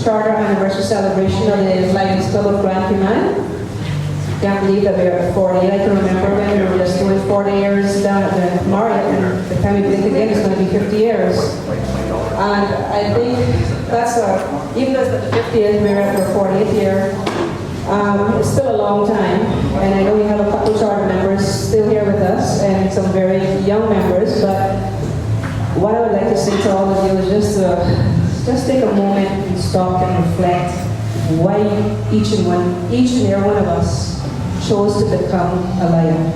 Charter Anniversary Celebration of the Lions Club of Cayman. Can't believe that we're at 40. I can remember when we were just doing 40 years down at the Marriott, and the time we blink again is going to be 50 years. And I think that's even though it's the 50th, we're at our 40th year. It's still a long time, and I know we have a couple charter members still here with us, and some very young members, but what I would like to say to all of you is just take a moment and stop and reflect why each and every one of us chose to become a Lion.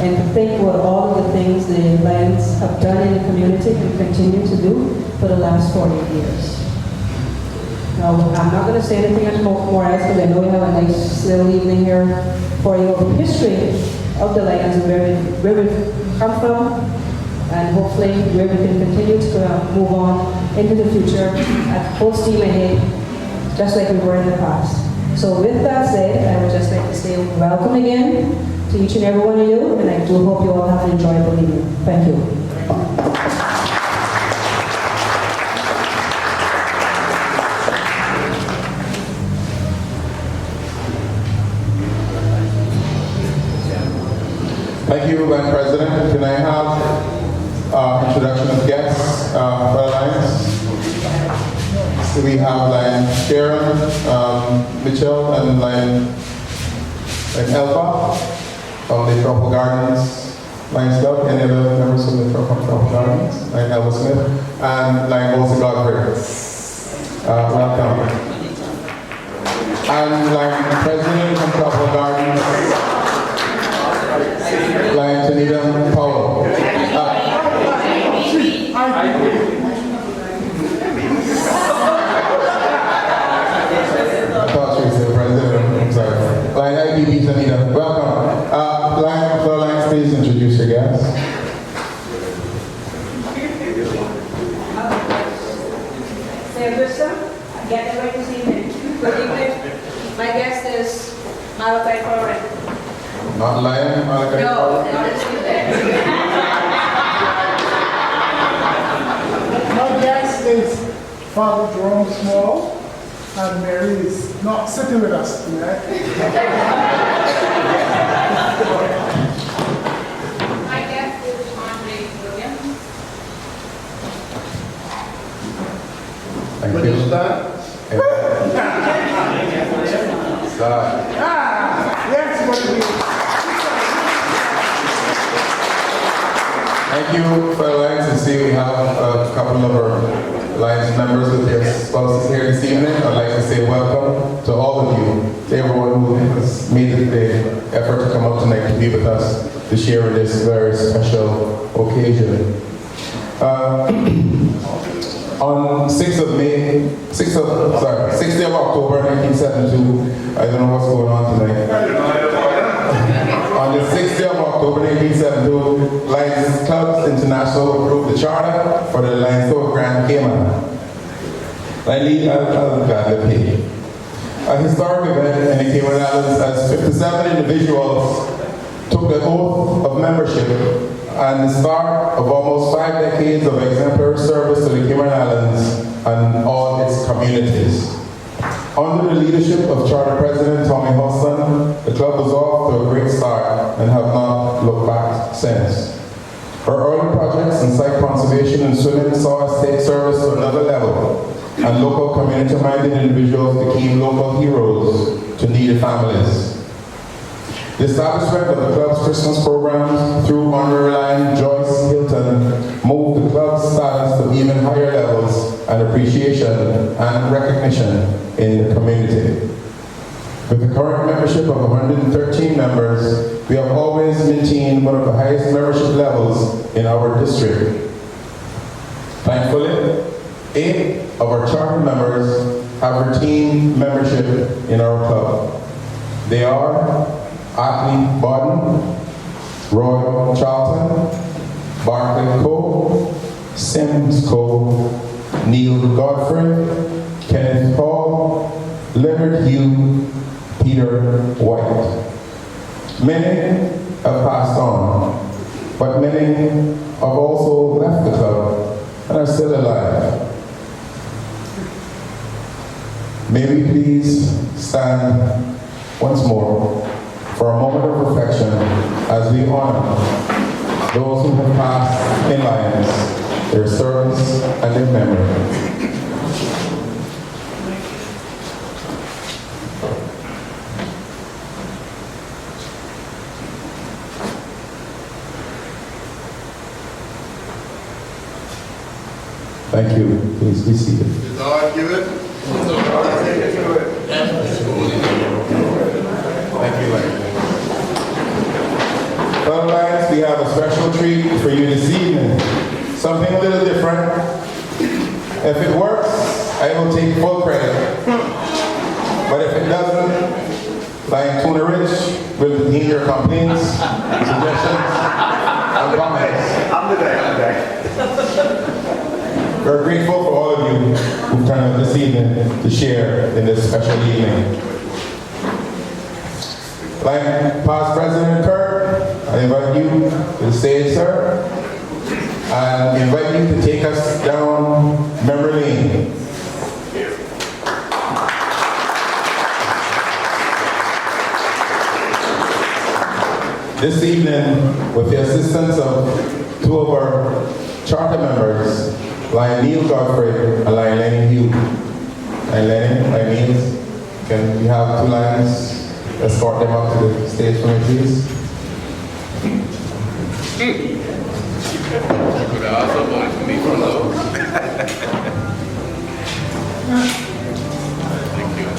And to think about all of the things the Lions have done in the community and continue to do for the last 40 years. Now, I'm not going to say anything more else because I know we have a nice little evening here for you of the history of the Lions and where we come from, and hopefully where we can continue to move on into the future at full steam ahead, just like we were in the past. So with that said, I would just like to say welcome again to each and every one of you, and I do hope you all have an enjoyable evening. Thank you. Thank you, Madam President. Can I have introduction of guests for the Lions? So we have Lion Sharon, Mitchell, and Lion Elba from the Tropical Gardens Lions Club. Any other members from the Tropical Gardens? Lion Elba Smith and Lion Bolsa Godfrey. Welcome. And Lion President from Tropical Gardens, Lion Tanita Powell. I thought she was the president. I'm sorry. Lion IDB Tanita. Welcome. Lion, please introduce your guests. Say Krista, get it right this evening. Good evening. My guest is Malachi Corrin. Not Lion, Malachi? No, not this evening. My guest is Father Jerome Small, and Mary is not sitting with us tonight. My guest is Andre Williams. Thank you. Start. Yes, what it is. Thank you for allowing us to see we have a couple of our Lions members with their spouses here this evening. I'd like to say welcome to all of you, to everyone who has made the effort to come up tonight to be with us to share in this very special occasion. On 6th of October 1972, I don't know what's going on tonight. On the 6th of October 1972, Lions Clubs International approved the charter for the Lions Club of Grand Cayman. I'll gladly pay. A historic event in the Cayman Islands as 57 individuals took the oath of membership and the start of almost 5 decades of exemplary service to the Cayman Islands and all its communities. Under the leadership of Charter President Tommy Hudson, the club was off to a great start and have not looked back since. Her early projects in site conservation and swimming saw us take service to another level, and local community-minded individuals became local heroes to needy families. The establishment of the club's Christmas programs through honorary line Joyce Hilton moved the club's status to even higher levels and appreciation and recognition in the community. With the current membership of 113 members, we have always maintained one of the highest membership levels in our district. Thankfully, 8 of our charter members have retained membership in our club. They are Atlee Bodden, Roy Charlton, Barclay Cole, Sims Cole, Neil Godfrey, Kenneth Hall, Leonard Hugh, Peter White. Many have passed on, but many have also left the club and are still alive. May we please stand once more for a moment of reflection as we honor those who have passed in Lions, their service and their memory. Thank you. Please be seated. Is all give it? Thank you, Larry. Well, Lions, we have a special treat for you this evening. Something a little different. If it works, I will take full credit. But if it doesn't, Lion Tuna Rich will hear your complaints, suggestions, and comments. I'm the day. We're grateful for all of you who've turned out this evening to share in this special evening. Like past President Kirk, I invite you to the stage, sir, and invite you to take us down memory lane. This evening, with the assistance of 2 of our charter members, Lion Neil Godfrey and Lion Lenny Hugh. Lion Neil, can we have 2 lions escort them up to the stage for me, please? Could I also want it to be from those? Thank you.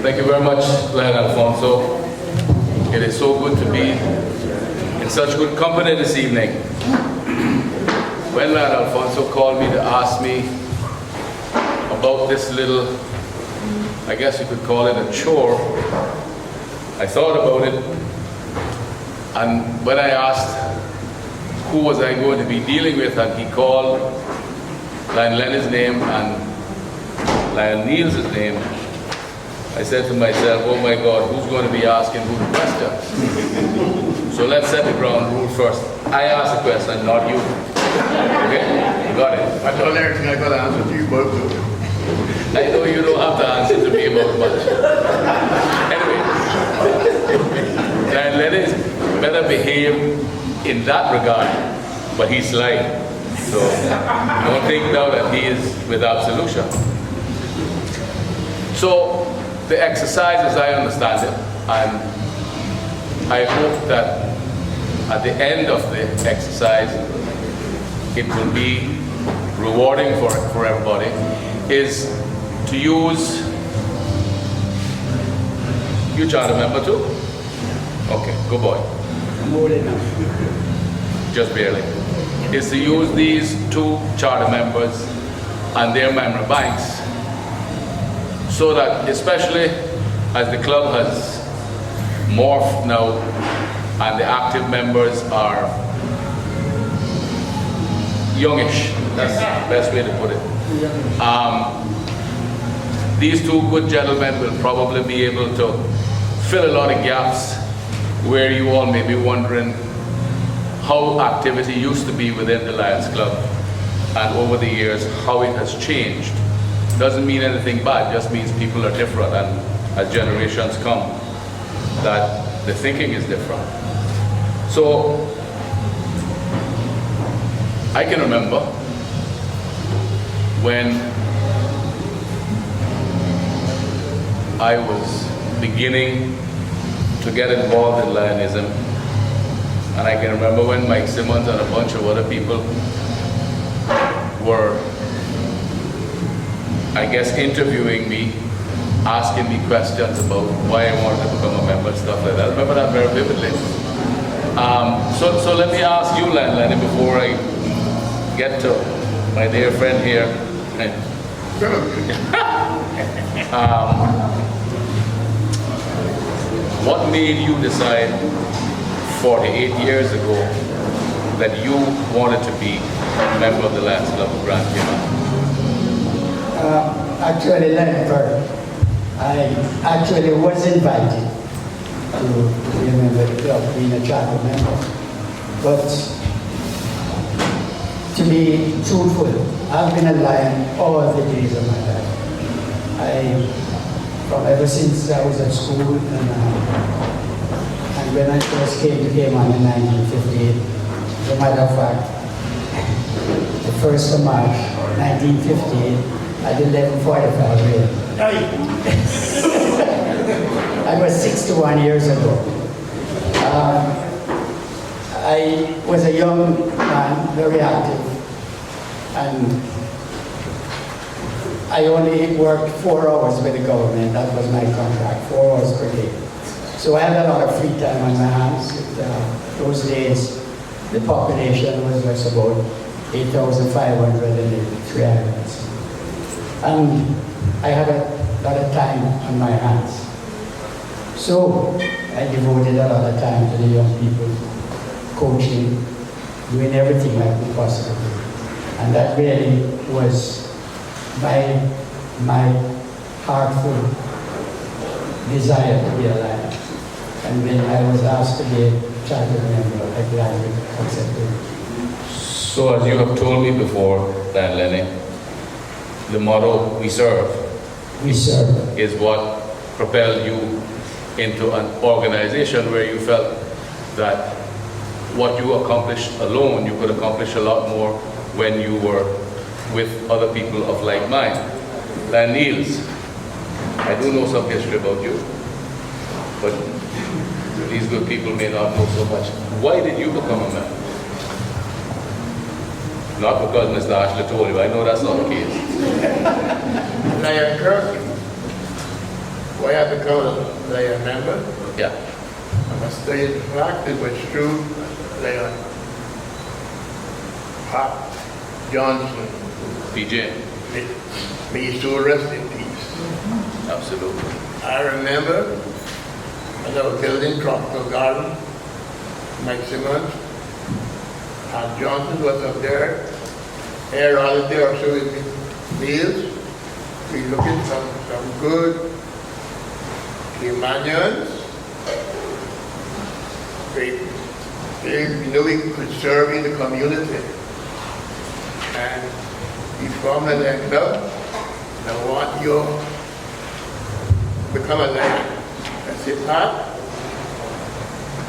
Thank you very much, Lion Alfonso. It is so good to be in such good company this evening. When Lion Alfonso called me to ask me about this little, I guess you could call it a chore, I thought about it, and when I asked who was I going to be dealing with, and he called Lion Lenny's name and Lion Neil's name, I said to myself, oh my God, who's going to be asking who the question? So let's set the ground rule first. I ask the question, not you. Okay? You got it? I told everything I got to answer to you both of them. I know you don't have to answer to me about much. Anyway, Lion Lenny better behave in that regard, but he's lying. So don't think now that he is without solution. So the exercise, as I understand it, and I hope that at the end of the exercise, it will be rewarding for everybody, is to use, you charter member too? Okay, good boy. More enough. Just barely, is to use these 2 charter members and their member banks so that, especially as the club has morphed now and the active members are youngish, that's the best way to put it. These 2 good gentlemen will probably be able to fill a lot of gaps where you all may be wondering how activity used to be within the Lions Club, and over the years how it has changed. Doesn't mean anything bad, just means people are different, and as generations come, that the thinking is different. So I can remember when I was beginning to get involved in Lionism, and I can remember when Mike Simmons and a bunch of other people were, I guess, interviewing me, asking me questions about why I wanted to become a member and stuff like that. I remember that very vividly. So let me ask you, Lenny, before I get to my dear friend here. What made you decide 48 years ago that you wanted to be a member of the Lions Club of Grand Cayman? Actually, Leonard, I actually was invited to be a member of the club, being a charter member. But to be truthful, I've been a Lion all the days of my life. From ever since I was at school, and when I first came to Cayman in 1958, as a matter of fact, the 1st of March 1958 at 11:45 a.m. I was 61 years ago. I was a young man, very active, and I only worked 4 hours with the government. That was my contract, 4 hours per day. So I had a lot of free time on my hands. Those days, the population was just about 8,500 in the 3 islands. And I had a lot of time on my hands. So I devoted a lot of time to the young people, coaching, doing everything I could possibly. And that really was my heartful desire to be alive. And when I was asked to be a charter member, I gladly accepted. So as you have told me before, Dan Lenny, the motto, "We serve," We serve. is what propelled you into an organization where you felt that what you accomplished alone, you could accomplish a lot more when you were with other people of like mind. Dan Niels, I do know some history about you, but these good people may not know so much. Why did you become a member? Not because Mr. Ashley told you, I know that's not the case. Lion Kirk, why I become a Lion member? Yeah. I must say the fact it was true, Lion Hart Johnson, PJ, may his soul rest in peace. absolutely. I remember when I was building Tropical Garden, Mike Simmons, and Johnson was up there, air all day or so with meals. We looking some good Caymanians. We know we could serve in the community. And we formed a Lion Club. I want you to become a Lion. I said, Pat,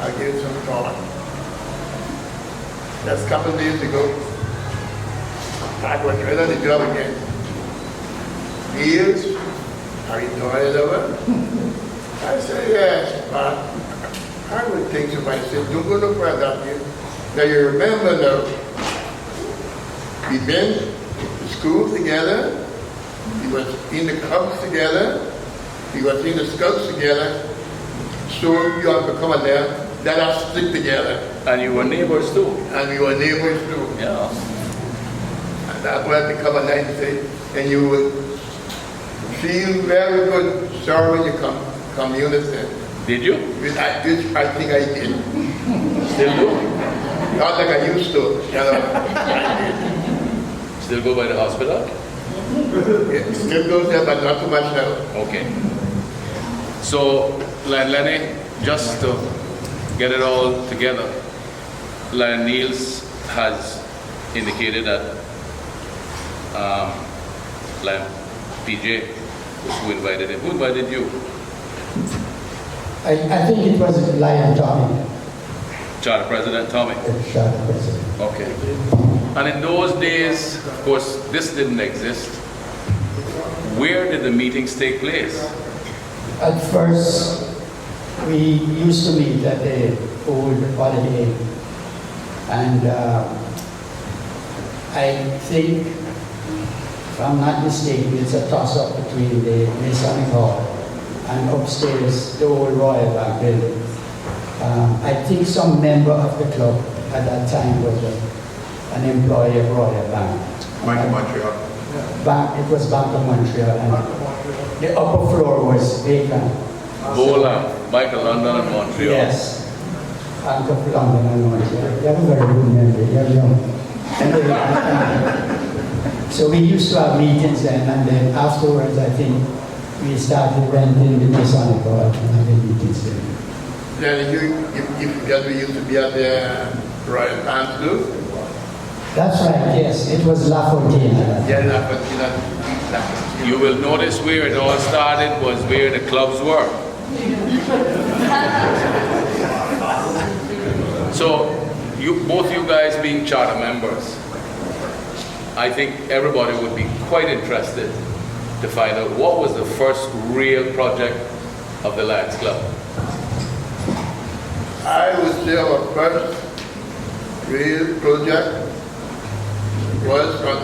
I'll give you some thought. That's a couple of days ago. Pat was right on the job again. Meals, are you tired of it? I said, yes, Pat. I would think somebody said, don't go no further up here. Now you remember now, we've been to school together, we was in the clubs together, we was in the scouts together, so you have to come in there, let us stick together. And you were neighbors too. And we were neighbors too. Yeah. And that would become a nice thing. And you would feel very good, sorry when you come unison. Did you? I think I did. Still do? Not like I used to, you know. I did. Still go by the hospital? Yeah, still goes there, but not too much now. Okay. So, Lenny, just to get it all together, Niels has indicated that PJ was who invited him. Who invited you? I think it was Lion Tommy. Charter President Tommy. Charter President. Okay. And in those days, of course, this didn't exist. Where did the meetings take place? At first, we used to meet at the old Holiday Inn. And I think, if I'm not mistaken, it's a toss-up between the Masonic Hall and upstairs, the old Royal Bank building. I think some member of the club at that time was an employee of Royal Bank. Bank of Montreal. It was Bank of Montreal, and the upper floor was vacant. Bola, Michael London and Montreal. Yes, Bank of London and Montreal. You have a very good memory, you're young. So we used to have meetings then, and then afterwards I think we started renting the Masonic Hall and having meetings there. Then you forget we used to be at the Royal Bank too? That's right, yes. It was La Fontaine. Yeah, that. You will notice where it all started was where the clubs were. So, both you guys being charter members, I think everybody would be quite interested to find out what was the first real project of the Lions Club. I would say our first real project was on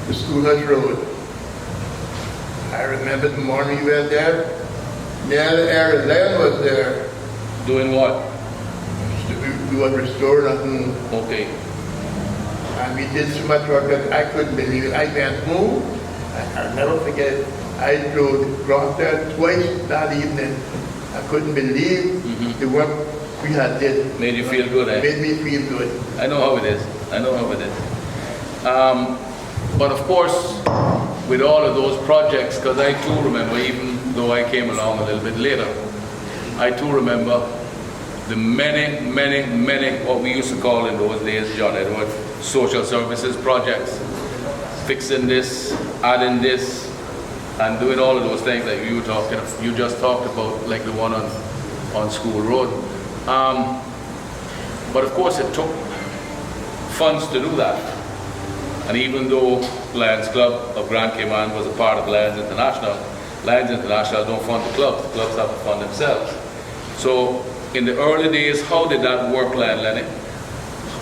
the Schoolhouse Road. I remember the morning we went there. Neil Aaron was there. Doing what? We were restoring a home. Okay. And we did so much work that I couldn't believe it. I went home. I'll never forget it. I drove across there twice that evening. I couldn't believe the work we had did. Made you feel good, eh? Made me feel good. I know how it is. I know how it is. But of course, with all of those projects, because I too remember, even though I came along a little bit later, I too remember the many, what we used to call in those days, John Edward, social services projects. Fixing this, adding this, and doing all of those things that you just talked about, like the one on School Road. But of course it took funds to do that. And even though Lions Club of Grand Cayman was a part of Lions International don't fund the clubs have to fund themselves. So in the early days, how did that work, Lenny?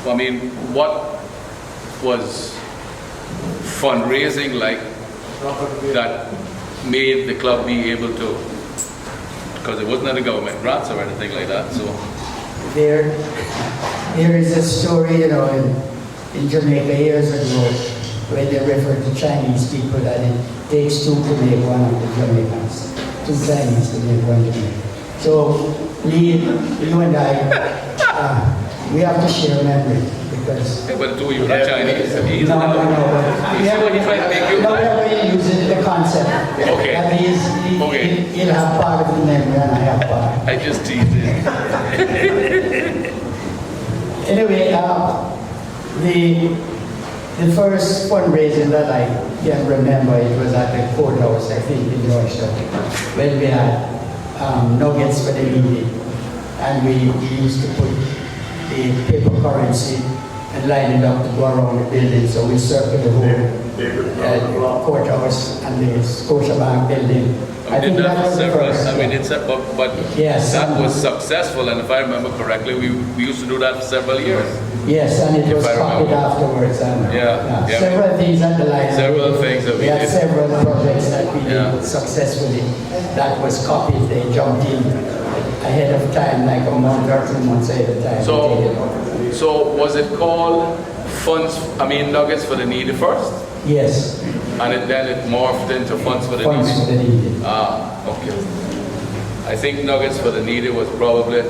I mean, what was fundraising like that made the club be able to, because it wasn't any government grants or anything like that, so. There is a story, in Jamaica years ago, where they referred to Chinese people that it takes two to make one of the Jamaicans. Two Chinese to make one Jamaican. So, you and I, we have to share memory because. Yeah, but two, you're not Chinese. No, we are going to use it, the concept. Okay. That means he'll have part of the memory and I have part. I just teased it. Anyway, the first fundraiser that I can remember, it was at the courthouse, I think, in Russia, when we had nuggets for the meeting, and we used to put the paper currency and line it up to go around the building, so we circled the whole courthouse and the Scotiabank building. I We think did that that for was the several, first. I mean, it's, but Yes. that was successful, and if I remember correctly, we used to do that for several years. Yes, and it If was I copied remember. afterwards. And, Yeah, yeah. Several things at the line. Several things that we had did. several projects that we Yeah. did successfully. That was copied. They jumped in ahead of time, like a month or 2 months ahead of time. So was it called Nuggets for the Needy first? Yes, And then it morphed into Funds for the funds for Needy? the needy. Okay. I think Nuggets for the Needy was probably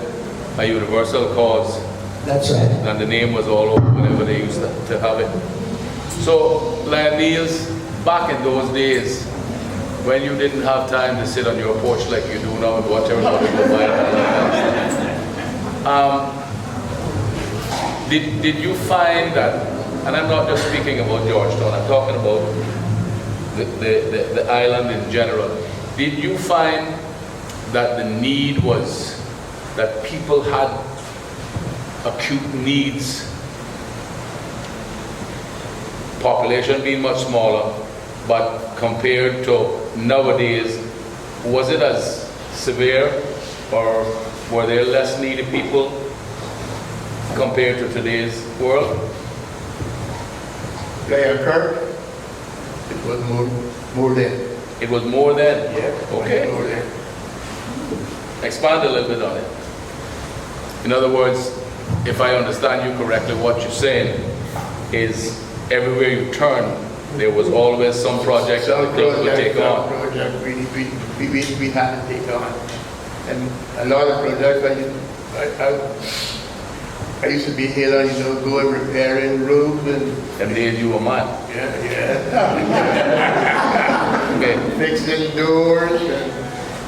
a universal cause, That's right. and the name was all over whenever they used to have it. So, Niels, back in those days, when you didn't have time to sit on your porch like you do now and watch everybody go by, did you find that, and I'm not just speaking about Georgetown, I'm talking about the island in general, did you find that the need was that people had acute needs, population being much smaller, but compared to nowadays, was it as severe, or were there less needy people compared to today's world? Player Kirk, it was more than. It was more than? Yeah. Okay. More than. Expand a little bit on it. In other words, if I understand you correctly, what you're saying is everywhere you turn, there was always some project that the club would take on. Project we had to take on. And a lot of projects I used to be here, going repairing roofs And then you were mine. Okay. fixing doors and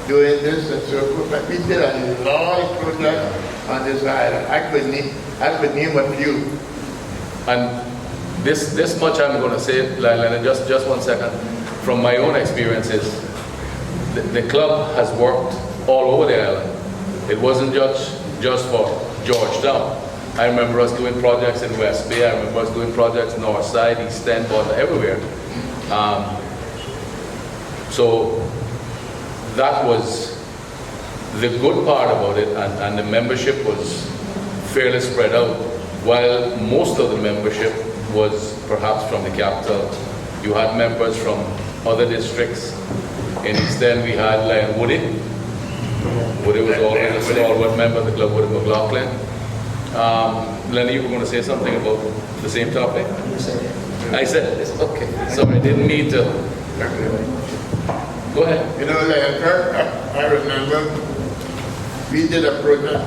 doing this and so forth. But we did a lot of projects on this island. I could name a few. And this much I'm going to say, Leonard, just 1 second. From my own experiences, the club has worked all over the island. It wasn't just for Georgetown. I remember us doing projects in West Bay. I remember us doing projects North Side, East End, but everywhere. So that was the good part about it, and the membership was fairly spread out. While most of the membership was perhaps from the capital, you had members from other districts. In East End, we had like Woody. Woody was always a stalwart member of the club, Woody McLaughlin. Lenny, you were going to say something about the same topic? I said this. Okay. Sorry, I didn't mean to. Go ahead. I remember we did a project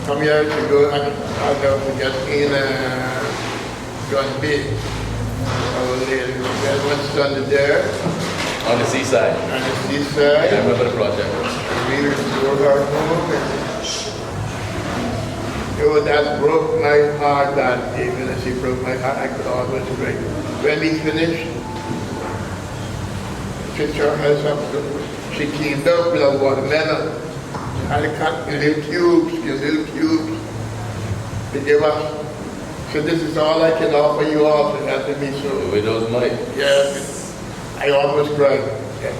some years ago, and I don't forget, in John B. There was under there, On the seaside. on the I seaside. remember the project. We restored our home, and that broke my heart that day. When she broke my heart, I could always break. When we finished, she turned herself up. She came up with a watermelon. And I cut in little cubes. They gave us. So this is all I can offer you all to help me. So Widow's Mite. yes, I almost cried.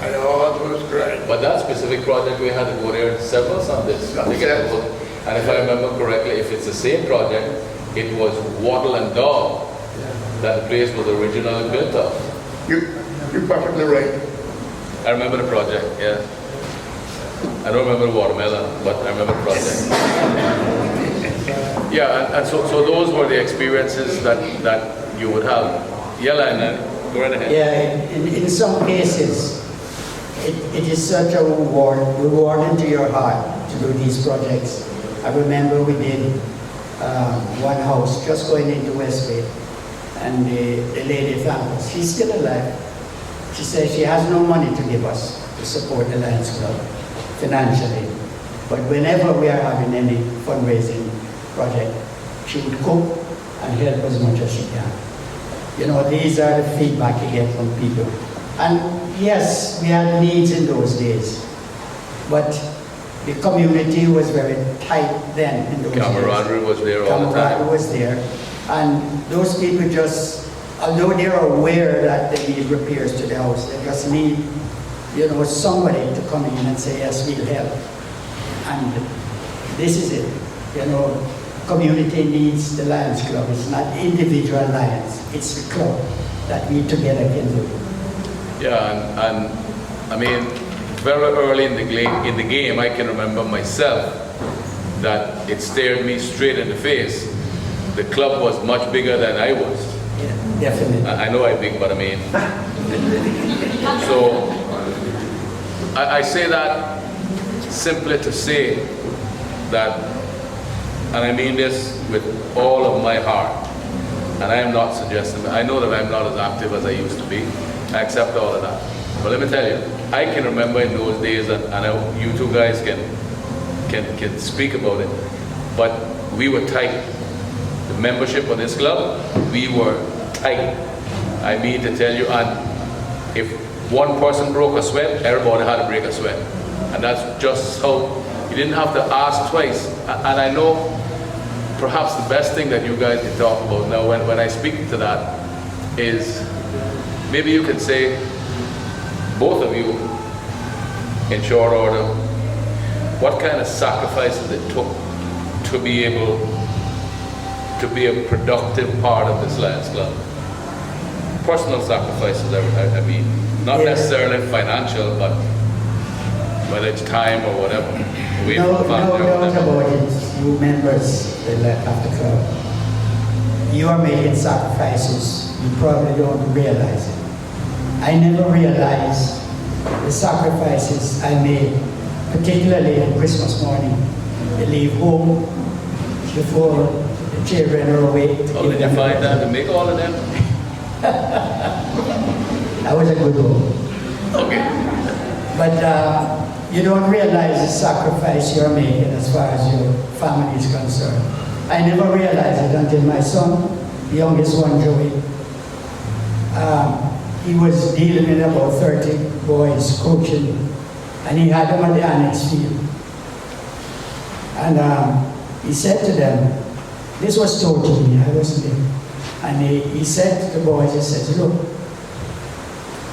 I almost cried. But that specific project, we had to go there several Sundays. I think it was. And if I remember correctly, if it's the same project, it was Wattle and Dog that the place was originally built of. You're perfectly right. I remember the project, yeah. I don't remember the watermelon, but I remember the project. Yeah, and so those were the experiences that you would have. Yeah, Lionel, go right ahead. Yeah, in some cases, it is such a rewarding to your heart to do these projects. I remember we did one house just going into West Bay, and the lady found us. She's still alive. She says she has no money to give us to support the Lions Club financially, but whenever we are having any fundraising project, she would cook and help as much as she can. These are the feedback you get from people. And yes, we had needs in those days, but the community was very tight then in those days. Camaraderie was there all the time. Camaraderie was there. And those people just although they're aware that they need repairs to the house, they just need, you know, somebody to come in and say, yes, we'll help. And this is it, you know, community needs the Lions Club. It's not individual Lions, it's the club that we together can do. Yeah, and I mean, very early in the game, I can remember myself that it stared me straight in the face. The club was much bigger than I was. Yeah, definitely. I know I'm big, but I mean, so I say that simply to say that, and I mean this with all of my heart, and I am not suggesting, I know that I'm not as active as I used to be. I accept all of that. But let me tell you, I can remember in those days, and you two guys can speak about it, but we were tight. The membership of this club, we were tight. I mean to tell you, and if one person broke a sweat, everybody had to break a sweat. And that's just how, you didn't have to ask twice. And I know perhaps the best thing that you guys can talk about now when I speak to that is, maybe you can say, both of you, in short order, what kind of sacrifices it took to be able to be a productive part of this Lions Club. Personal sacrifices, I mean, not necessarily financial, but whether it's time or whatever. No doubt about it, you members of the club. You are making sacrifices, you probably don't realize it. I never realized the sacrifices I made, particularly on Christmas morning. They leave home before the children are awake. How did you find that to make all of them? That was a good one. Okay. But you don't realize the sacrifice you're making as far as your family is concerned. I never realized it until my son, the youngest one, Joey, he was dealing with about 30 boys, coaching, and he had them at the annex field. And he said to them, this was told to me, I wasn't there. And he said to the boys, he said, look,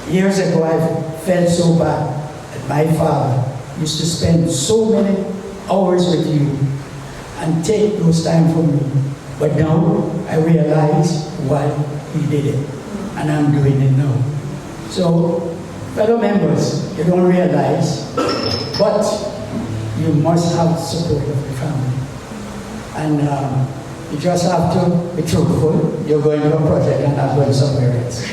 years ago I felt so bad that my father used to spend so many hours with you and take those time from me. But now I realize why he did it, and I'm doing it now. So, fellow members, you don't realize, but you must have the support of the family. And you just have to be truthful. You're going to a project and not going somewhere else.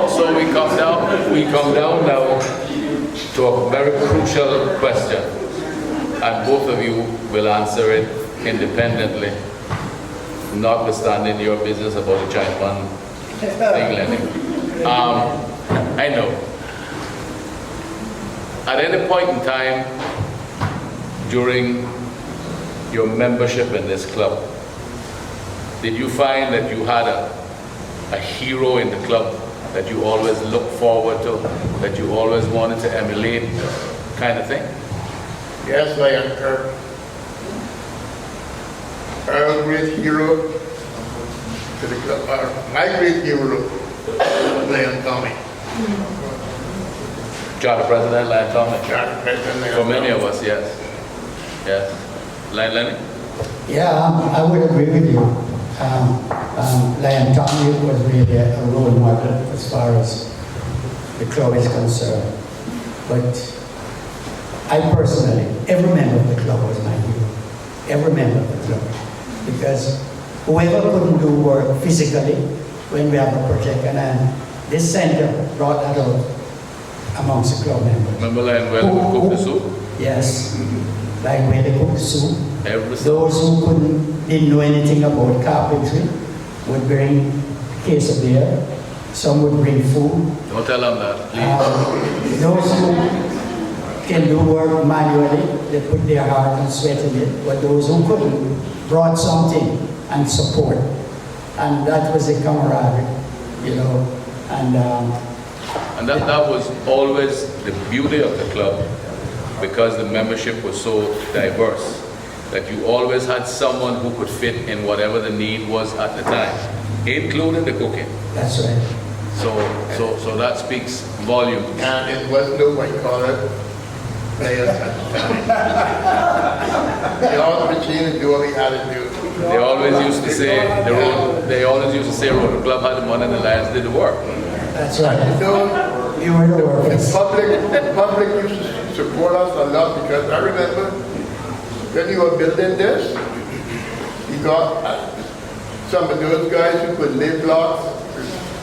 So we come down now to a very crucial question, and both of you will answer it independently, notwithstanding your business about the giant fund thing, Lenny. I know. At any point in time during your membership in this club, did you find that you had a hero in the club that you always look forward to, that you always wanted to emulate, kind of thing? Yes, Lion Kirk. Our great hero to the club, my great hero was Lion Tommy. Charter President, Lion Tommy. Charter President Lion For many Tommy. of us, yes. Yes. Lenny? Yeah, I would agree with you. Lion Tommy was really a role model as far as the club is concerned. But I personally, every member of the club was my hero. Every member of the club. Because whoever couldn't do work physically when we have a project, and this center brought that out amongst the club members. Remember Lion where they cook the soup? Yes, like where they cook the soup. Every Those who didn't know anything about carpentry would bring a case of beer. Some would bring food. Don't tell them that, please. Those who can do work manually, they put their heart and sweat in it. But those who couldn't brought something and support. And that was a camaraderie, you know. And And that was always the beauty of the club, because the membership was so diverse, that you always had someone who could fit in whatever the need was at the time, including the cooking. That's right. So that speaks volumes. And it was no white collar players at the time. They all machine and do what we had to do. They always used to say Road Club had the money and the Lions did the work. That's right. So You were the the workers. public used to support us a lot, because I remember when you were building this, you got some of those guys who could lay blocks,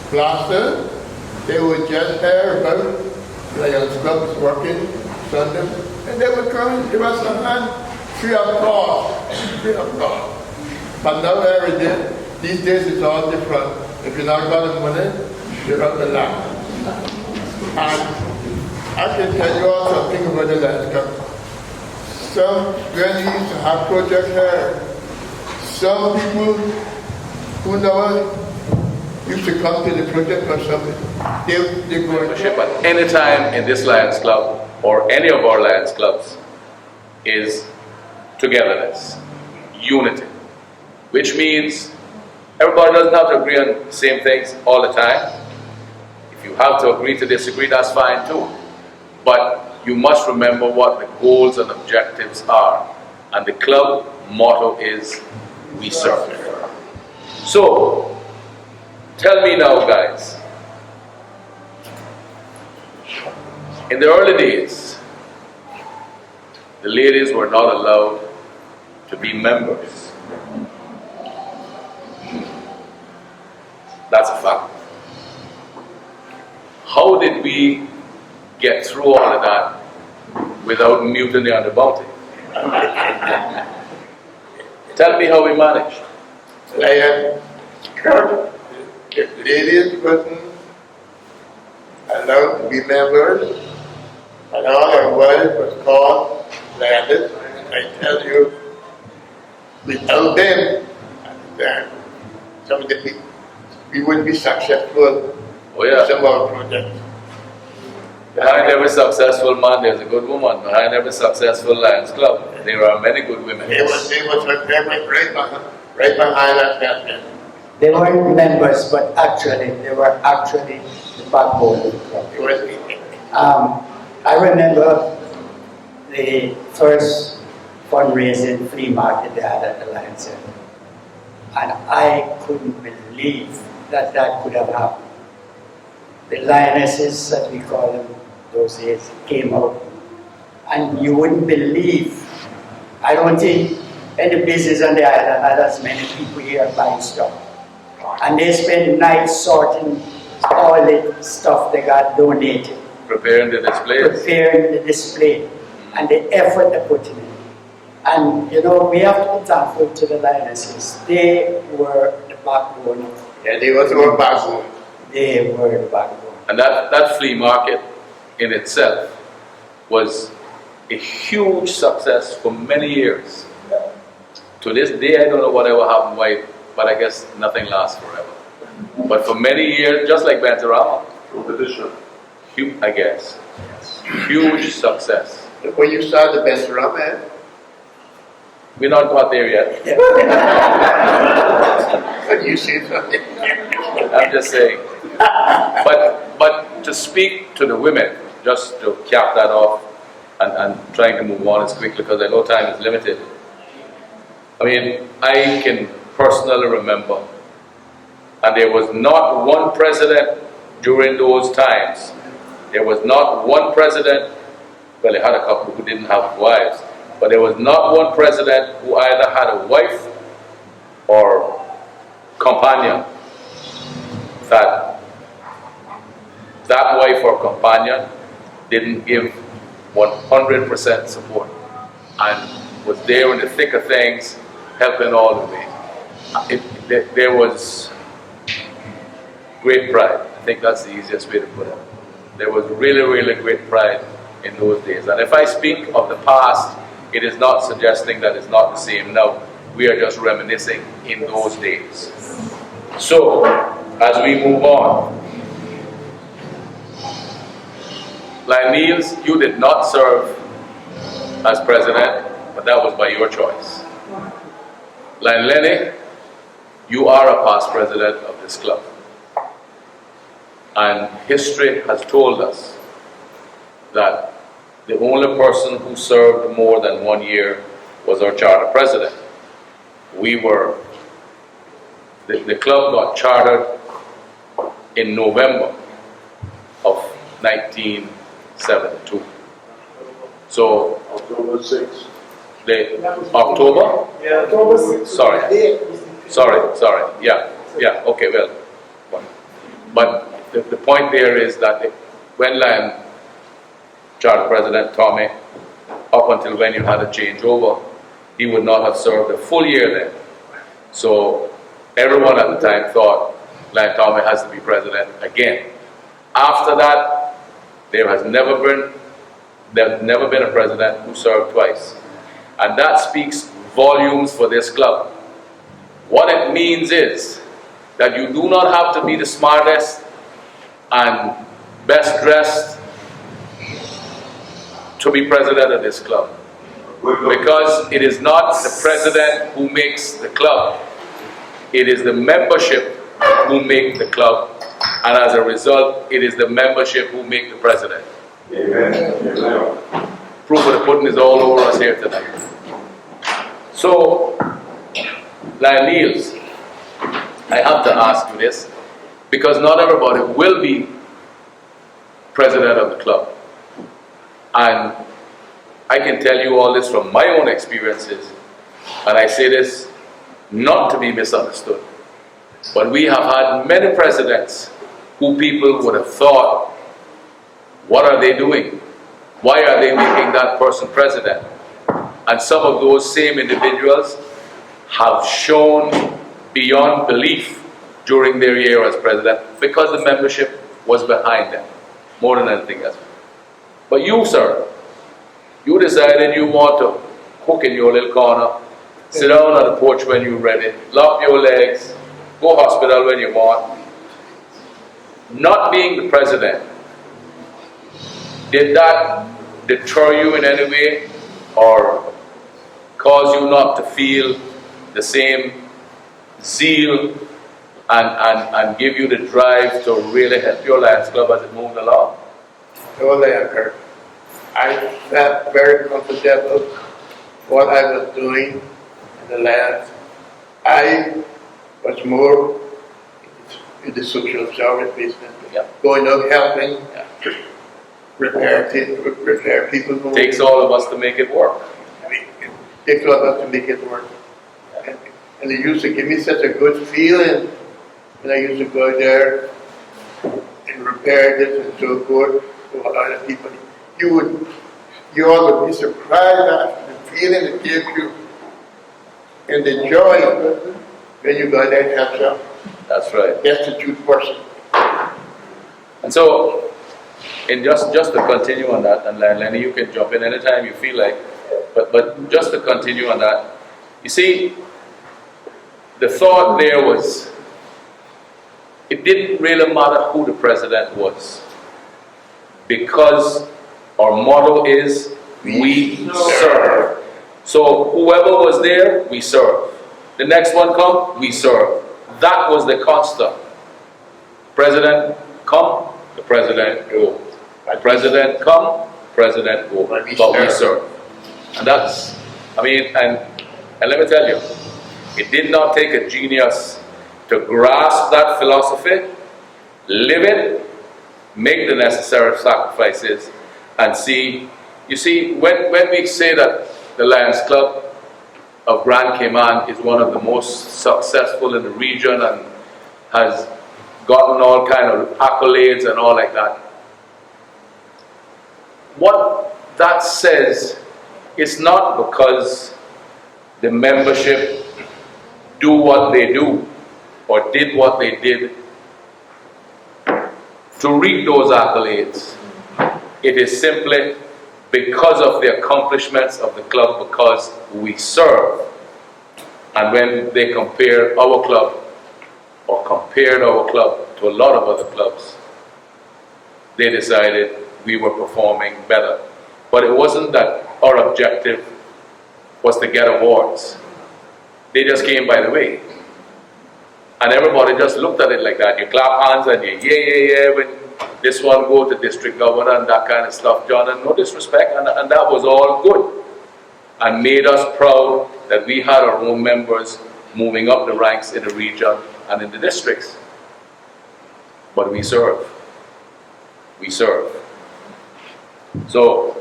plaster. They would just hear about Lions Clubs working Sunday, and they would come and give us a hand, free of cost. But now every day, these days it's all different. If you're not got the money, you're on the land. And I can tell you all something about the Lions Club. When we used to have projects here, some people who never used to come to the project or something, they go Membership at any time in this Lions Club or any of our Lions Clubs is togetherness, unity, which means everybody doesn't have to agree on the same things all the time. If you have to agree to disagree, that's fine too. But you must remember what the goals and objectives are. And the club motto is, we serve. So, tell me now, guys, in the early days, the ladies were not allowed to be members. That's a fact. How did we get through all of that without mutiny on the bounty? Tell me how we managed. If ladies wasn't allowed to be members, and all our wives was called landed, I tell you, without them, some of the people, we wouldn't be successful Oh yeah. in some of our projects. Behind every successful man, there's a good woman. Behind every successful Lions Club, there are many good women. They went right behind us. They weren't members, but actually, they were actually the backbone of the club. It was I remember the first fundraising flea market they had at the Lions Center. And I couldn't believe that that could have happened. The lionesses, as we call them those days, came out. And you wouldn't believe, I don't think any business on the island had as many people here buying stuff. And they spent nights sorting all the stuff they got donated. Preparing the displays. Preparing the display and the effort they put in it. And you know, we have to be thankful to the lionesses. They were the backbone. Yeah, they were our backbone. They were the backbone. And that flea market in itself was a huge success for many years. To this day, I don't know whatever happened, why, but I guess nothing lasts forever. But for many years, just like Bentarama, I guess, huge success. When you saw the Bentarama, We're not got there yet. you see something. I'm just saying. But to speak to the women, just to cap that off and trying to move on as quickly because I know time is limited. I mean, I can personally remember, and there was not one president during those times. There was not one president, well, they had a couple who didn't have wives, but there was not one president who either had a wife or companion that wife or companion didn't give 100% support and was there in the thick of things, helping all the way. There was great pride. I think that's the easiest way to put it. There was really, really great pride in those days. And if I speak of the past, it is not suggesting that it's not the same now. We are just reminiscing in those days. So, as we move on, Lion Niels, you did not serve as president, but that was by your choice. Lion Lenny, you are a past president of this club. And history has told us that the only person who served more than 1 year was our charter president. The club got chartered in November of 1972. So, October 6th. October? Yeah, October 6th. Sorry. Yeah, okay, well. But the point there is that when Lion Charter President Tommy, up until when you had a changeover, he would not have served a full year then. So everyone at the time thought Lion Tommy has to be president again. After that, there has never been a president who served twice. And that speaks volumes for this club. What it means is that you do not have to be the smartest and best dressed to be president of this club. Because it is not the president who makes the club. It is the membership who make the club. And as a result, it is the membership who make the president. Amen. Proof of the pudding is all over us here tonight. So, Lion Niels, I have to ask you this, because not everybody will be president of the club. And I can tell you all this from my own experiences, and I say this not to be misunderstood. But we have had many presidents who people would have thought, what are they doing? Why are they making that person president? And some of those same individuals have shown beyond belief during their year as president because the membership was behind them more than anything else. But you, sir, you decided you want to cook in your little corner, sit down on the porch when you're ready, lock your legs, go hospital when you want. Not being the president, did that deter you in any way or cause you not to feel the same zeal and give you the drive to really help your Lions Club as it moved along? No, Leonard. I felt very comfortable what I was doing in the Lions. I was more in the social service business, going out helping, repair people. Takes all of us to make it work. It takes all of us to make it work. And it used to give me such a good feeling when I used to go there and repair this and so forth to other people. You all would be surprised at the feeling it gives you and the joy when you go there and help some That's right. destitute person. And so, and just to continue on that, and Lenny, you can jump in anytime you feel like, but just to continue on that, you see, the thought there was, it didn't really matter who the president was, because our motto is, we serve. So whoever was there, we serve. The next one come, we serve. That was the constant. President come, the president go. The president come, president go. But we serve. And that's, I mean, and let me tell you, it did not take a genius to grasp that philosophy, live it, make the necessary sacrifices, and see. You see, when we say that the Lions Club of Grand Cayman is one of the most successful in the region and has gotten all kind of accolades and all like that, what that says is not because the membership do what they do or did what they did to reap those accolades. It is simply because of the accomplishments of the club, because we serve. And when they compare our club, or compared our club to a lot of other clubs, they decided we were performing better. But it wasn't that our objective was to get awards. They just came by the way. And everybody just looked at it like that. You clap hands and you yeah, when this one go to district governor and that kind of stuff, John, and no disrespect, and that was all good. And made us proud that we had our own members moving up the ranks in the region and in the districts. But we serve. We serve. So,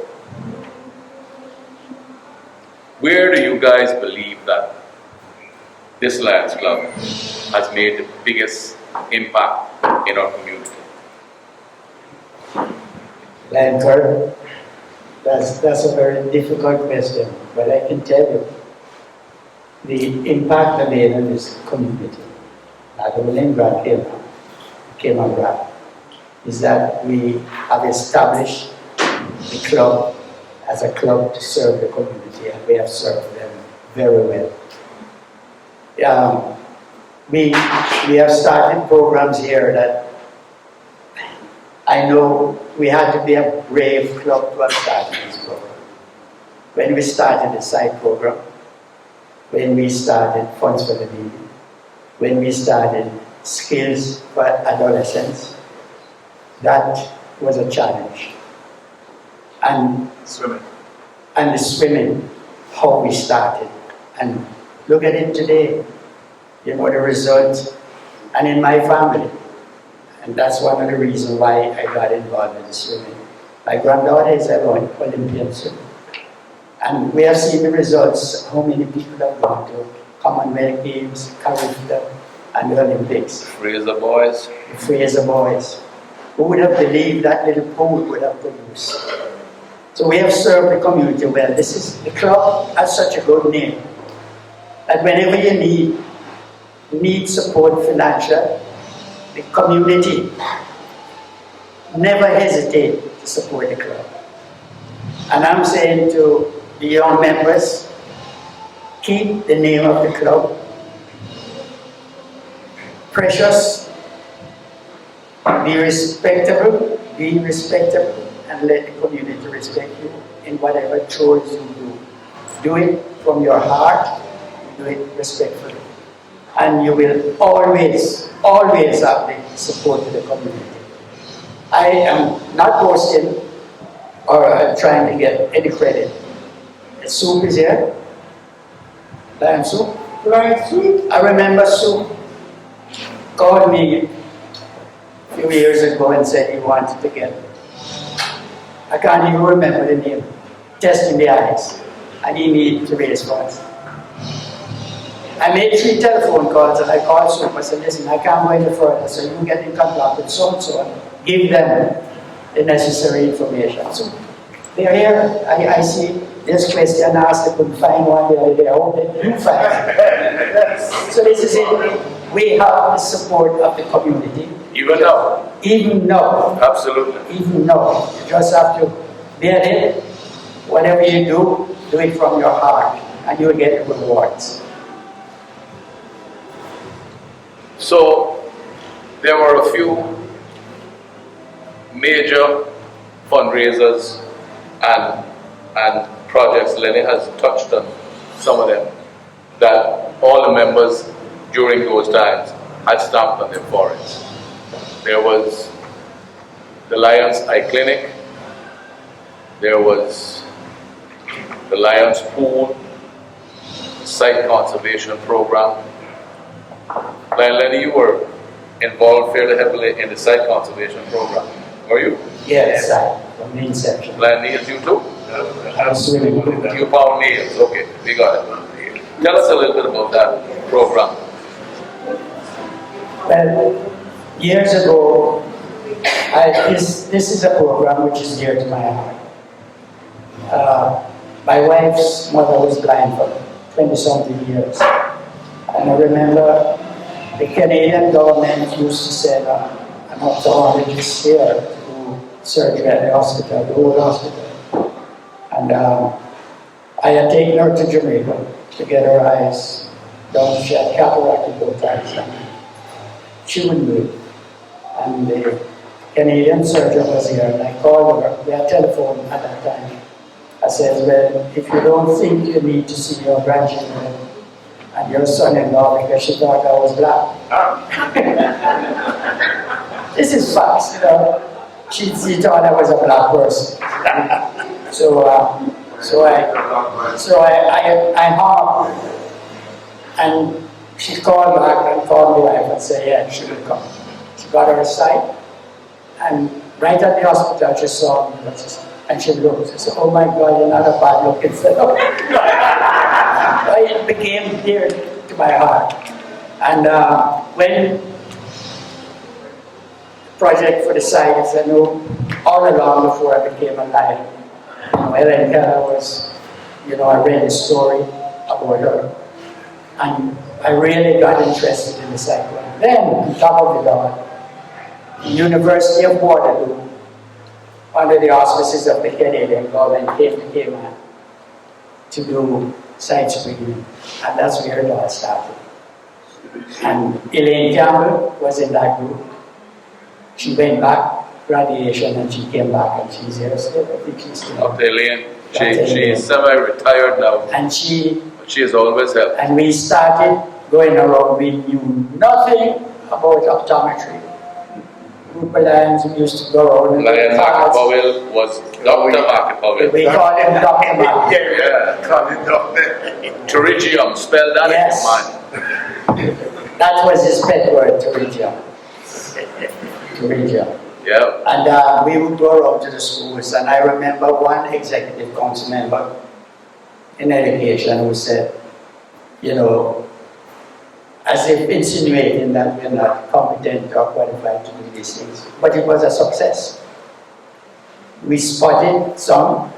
where do you guys believe that this Lions Club has made the biggest impact in our community? Lion Club, that's a very difficult question, but I can tell you the impact I made on this community, not only in Grand Cayman Grand, is that we have established the club as a club to serve the community, and we have served them very well. We have started programs here that I know we had to be a brave club to have started this program. When we started the side program, when we started Funds for the Needy, when we started Skills for Adolescents, that was a challenge. And Swimming. and the swimming, how we started. And look at it today, you know, the results, and in my family. And that's one of the reasons why I got involved in the swimming. My granddaughter is an Olympian swimmer. And we have seen the results, how many people have gone to Commonwealth Games, Caribbean, and the Olympics. Fraser boys. The Fraser boys. Who would have believed that little pool would have produced? So we have served the community well. The club has such a good name that whenever you need support financial, the community never hesitate to support the club. And I'm saying to the young members, keep the name of the club precious, be respectable, and let the community respect you in whatever chores you do. Do it from your heart, do it respectfully. And you will always have the support of the community. I am not boasting or trying to get any credit. The soup is here. Lion soup. Lion soup. I remember soup called me a few years ago and said he wanted to get, I can't even remember the name, test in the eyes, and he needed to raise funds. I made 3 telephone calls and I called Soup. I said, listen, I can't go any further, so you get in contact with so-and-so and give them the necessary information. So they're here. I see this question asked, they couldn't find one the other day. I hope they do find it. So this is it. We have the support of the community. Even now. Even now. Absolutely. Even now. You just have to bear it. Whatever you do it from your heart, and you'll get the rewards. So, there were a few major fundraisers and projects. Lenny has touched on some of them that all the members during those times had stamped on their foreheads. There was the Lions Eye Clinic, there was the Lions Pool, Site Conservation Program. Lenny, you were involved fairly heavily in the Site Conservation Program, were you? Yes, from the inception. Lenny, is you too? Absolutely. You found nails, okay, we got it. Tell us a little bit about that program. Well, years ago, this is a program which is dear to my heart. My wife's mother was blind for 20-something years. And I remember the Canadian government used to send an ophthalmologist here to do surgery at the hospital, the old hospital. And I had taken her to Jamaica to get her eyes done. She had cataract in both eyes. And she wouldn't do it. And Canadian surgeon was here, and I called her, we had telephone at that time. I said, well, if you don't think you need to see your grandchildren and your son-in-law because she thought I was black. This is facts, you know. She thought I was a black person. So I hung up, and she called back and called my wife and said, yeah, she will come. She got her aside, and right at the hospital she saw me, and she looked. She said, oh my God, you're not a bad looking fellow. It became dear to my heart. And when the project for the science, I know all along before I became a lawyer, Ellen Keller was, I read the story about her, and I really got interested in the cycle. Then, on top of it all, the University of Waterloo, under the auspices of the Canadian government, came to Cayman to do site screening, and that's where it all started. And Elaine Campbell was in that group. She went back, graduation, and she came back, and she's here still. I think she's still. Dr. Elaine, she's semi-retired now. And she has always helped. And we started going around. We knew nothing about optometry. Group of lions we used to go around. Lion Market Powell was Dr. Market Powell. We called him Dr. Market. Yeah. Call it Dr. Pterygium, spell that Yes. in your mind. That was his pet word, Pterygium. Pterygium. Yeah. And we would go around to the schools, and I remember one executive council member in education who said, as if insinuating that we're not competent or qualified to do these things. But it was a success. We spotted some,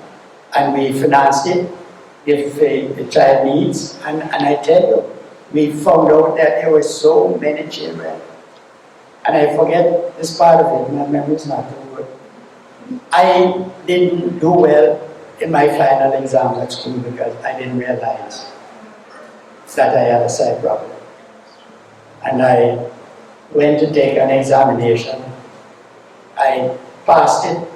and we financed it if the child needs, and I tell you, we found out that there were so many children. And I forget this part of it, my memory is not too good. I didn't do well in my final exams at school because I didn't realize that I had a sight problem. And I went to take an examination. I passed it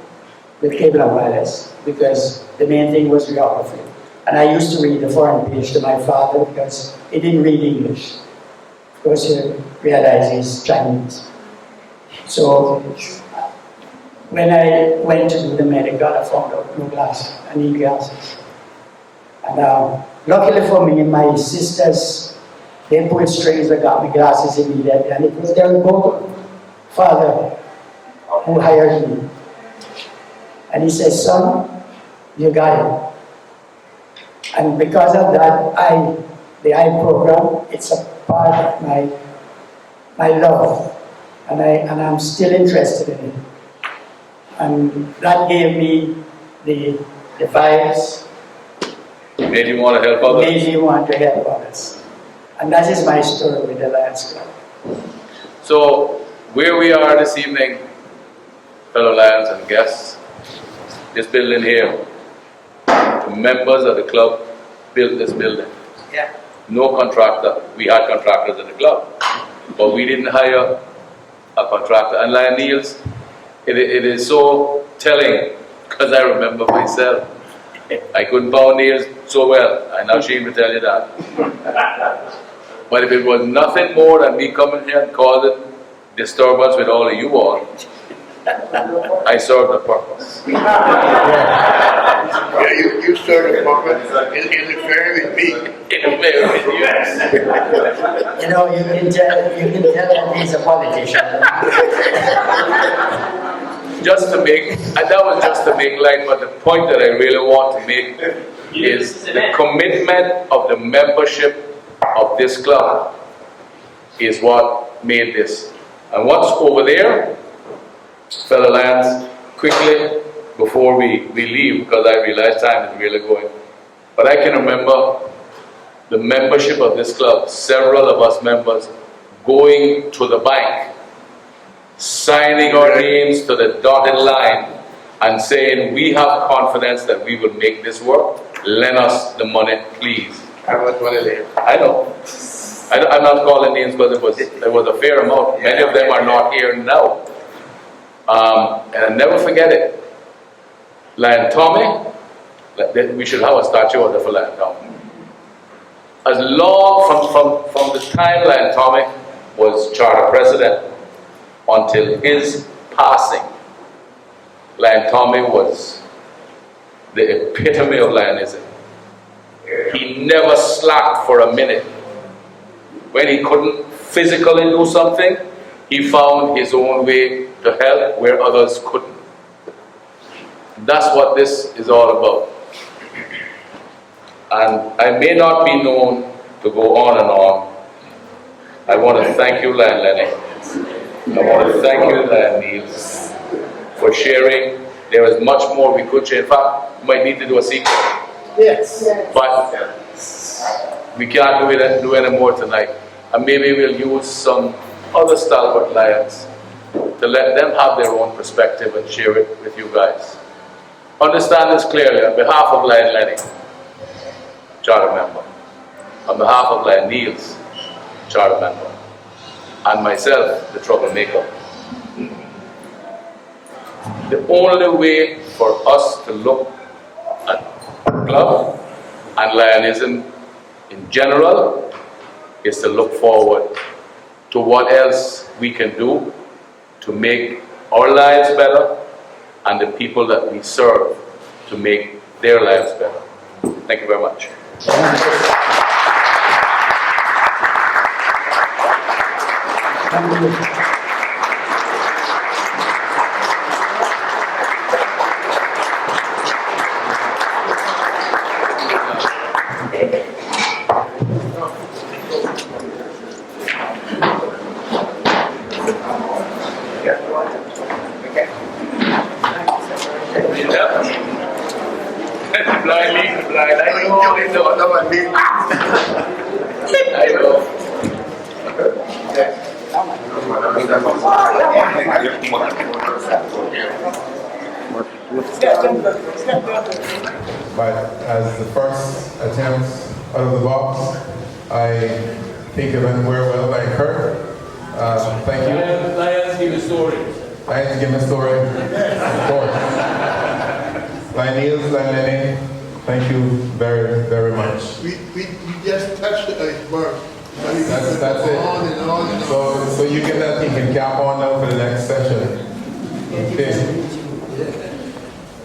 with cable and wireless because the main thing was geography. And I used to read the foreign page to my father because he didn't read English. Of course, you realize he's Chinese. So when I went to do the medical, I found out no glasses. I need glasses. And luckily for me, my sisters, they pulled strings that got me glasses immediately. And it was their both father who hired me. And he said, son, you got it. And because of that, the eye program, it's a part of my love. And I'm still interested in it. And that gave me the vibes. Made you want to help others. Made me want to help others. And that is my story with the Lions Club. So, where we are this evening, fellow Lions and guests, this building here, the members of the club built this building. Yeah. No contractor. We had contractors in the club, but we didn't hire a contractor. And Lion Niels, it is so telling, because I remember myself. I couldn't pound nails so well. I'm not ashamed to tell you that. But if it was nothing more than me coming here and causing disturbance with all of you all, I served the purpose. Yeah, you serve the purpose in interfering with me. Interfering with you. You can tell that he's a politician. Just to make, and that was just to make light, but the point that I really want to make is the commitment of the membership of this club is what made this. And what's over there, fellow Lions, quickly before we leave, because I realize time is really going. But I can remember the membership of this club, several of us members going to the bank, signing our names to the dotted line and saying, we have confidence that we will make this work. Lend us the money, please. I was one of them. I know. I'm not calling names, but it was a fair amount. Many of them are not here now. And I'll never forget it. Lion Tommy, we should have a statue of the for Lion Tommy. As long from the time Lion Tommy was charter president until his passing, Lion Tommy was the epitome of Lionism. He never slacked for a minute. When he couldn't physically do something, he found his own way to help where others couldn't. That's what this is all about. And I may not be known to go on and on. I want to thank you, Lion Lenny. I want to thank you, Lion Niels, for sharing. There is much more we could share. In fact, we might need to do a sequel. Yes. But we can't do any more tonight. And maybe we'll use some other stalwart lions to let them have their own perspective and share it with you guys. Understand this clearly. On behalf of Lion Lenny, charter member, on behalf of Lion Niels, charter member, and myself, the troublemaker, the only way for us to look at club and Lionism in general is to look forward to what else we can do to make our lives better and the people that we serve to make their lives better. Thank you very much. Thank you. But as the first attempt out of the box, I think it went very well by Kurt. Thank you. Lions give a story. Lions give a story, of course. Lion Niels, Lion Lenny, thank you very, very much. We just touched the iceberg. That's it. On and on and on. So you get that, you can cap on now for the next session. Okay.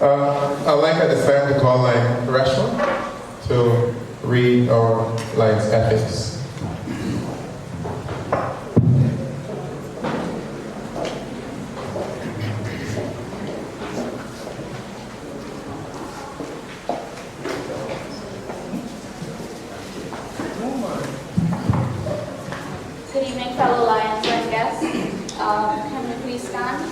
I'd like at this time to call Lion Reshma to read our Lion's ethics. Good evening, fellow Lions and guests. Can we please stand?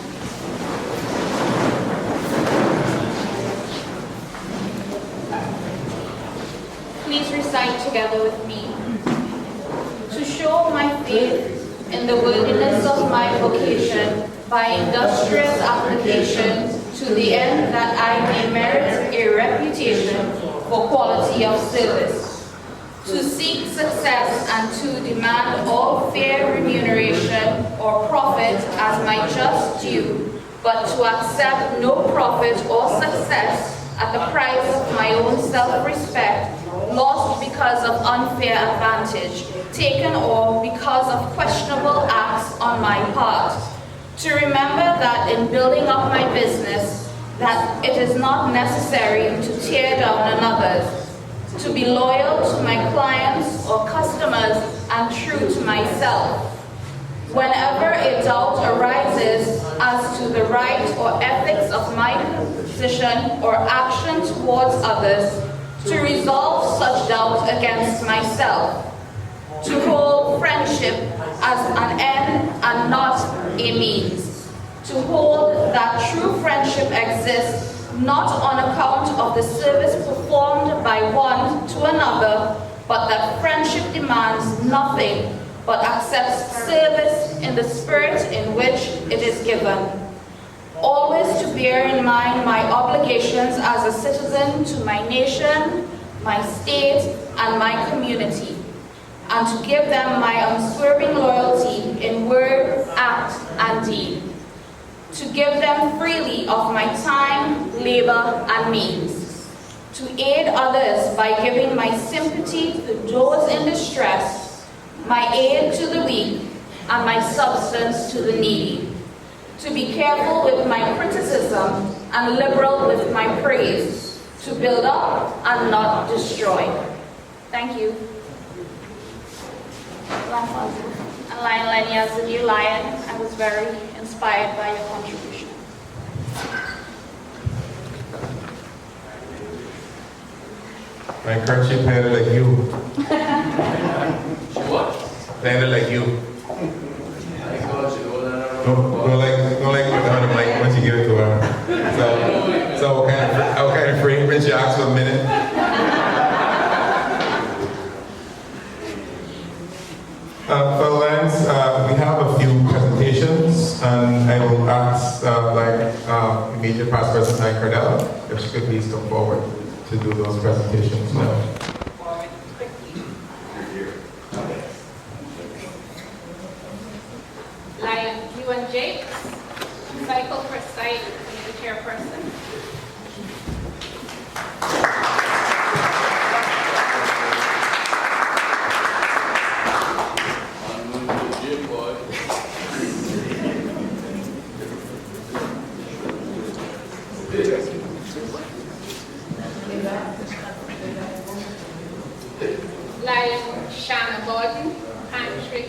Please recite together with me. To show my faith in the worthiness of my vocation by industrious application to the end that I may merit a reputation for quality of service. To seek success and to demand all fair remuneration or profit as my just due, but to accept no profit or success at the price of my own self-respect, lost because of unfair advantage, taken or because of questionable acts on my part. To remember that in building up my business, that it is not necessary to tear down another's. To be loyal to my clients or customers and true to myself. Whenever a doubt arises as to the right or ethics of my position or action towards others, to resolve such doubt against myself. To hold friendship as an end and not a means. To hold that true friendship exists not on account of the service performed by one to another, but that friendship demands nothing but accepts service in the spirit in which it is given. Always to bear in mind my obligations as a citizen to my nation, my state, and my community, and to give them my unswerving loyalty in word, act, and deed. To give them them freely of my time, labor, and means, to aid others by giving my sympathy to those in distress, my aid to the weak, and my substance to the needy, to be careful with my criticism and liberal with my praise, to build up and not destroy. Thank you. And Lion Lenny, as the new lion, I was very inspired by your contribution. My kerchief landed like you. What? Landed like you. I thought you go down. Don't like put down the mic once you give it to her. So what kind of frame Rich you asked for a minute? Fellow Lions, we have a few presentations, and I will ask immediate past President Ann Cardella if she could please come forward to do those presentations now. Lion, you and Jake, cycle for sight, the chairperson. Lion, Shanna Gordon, Patrick.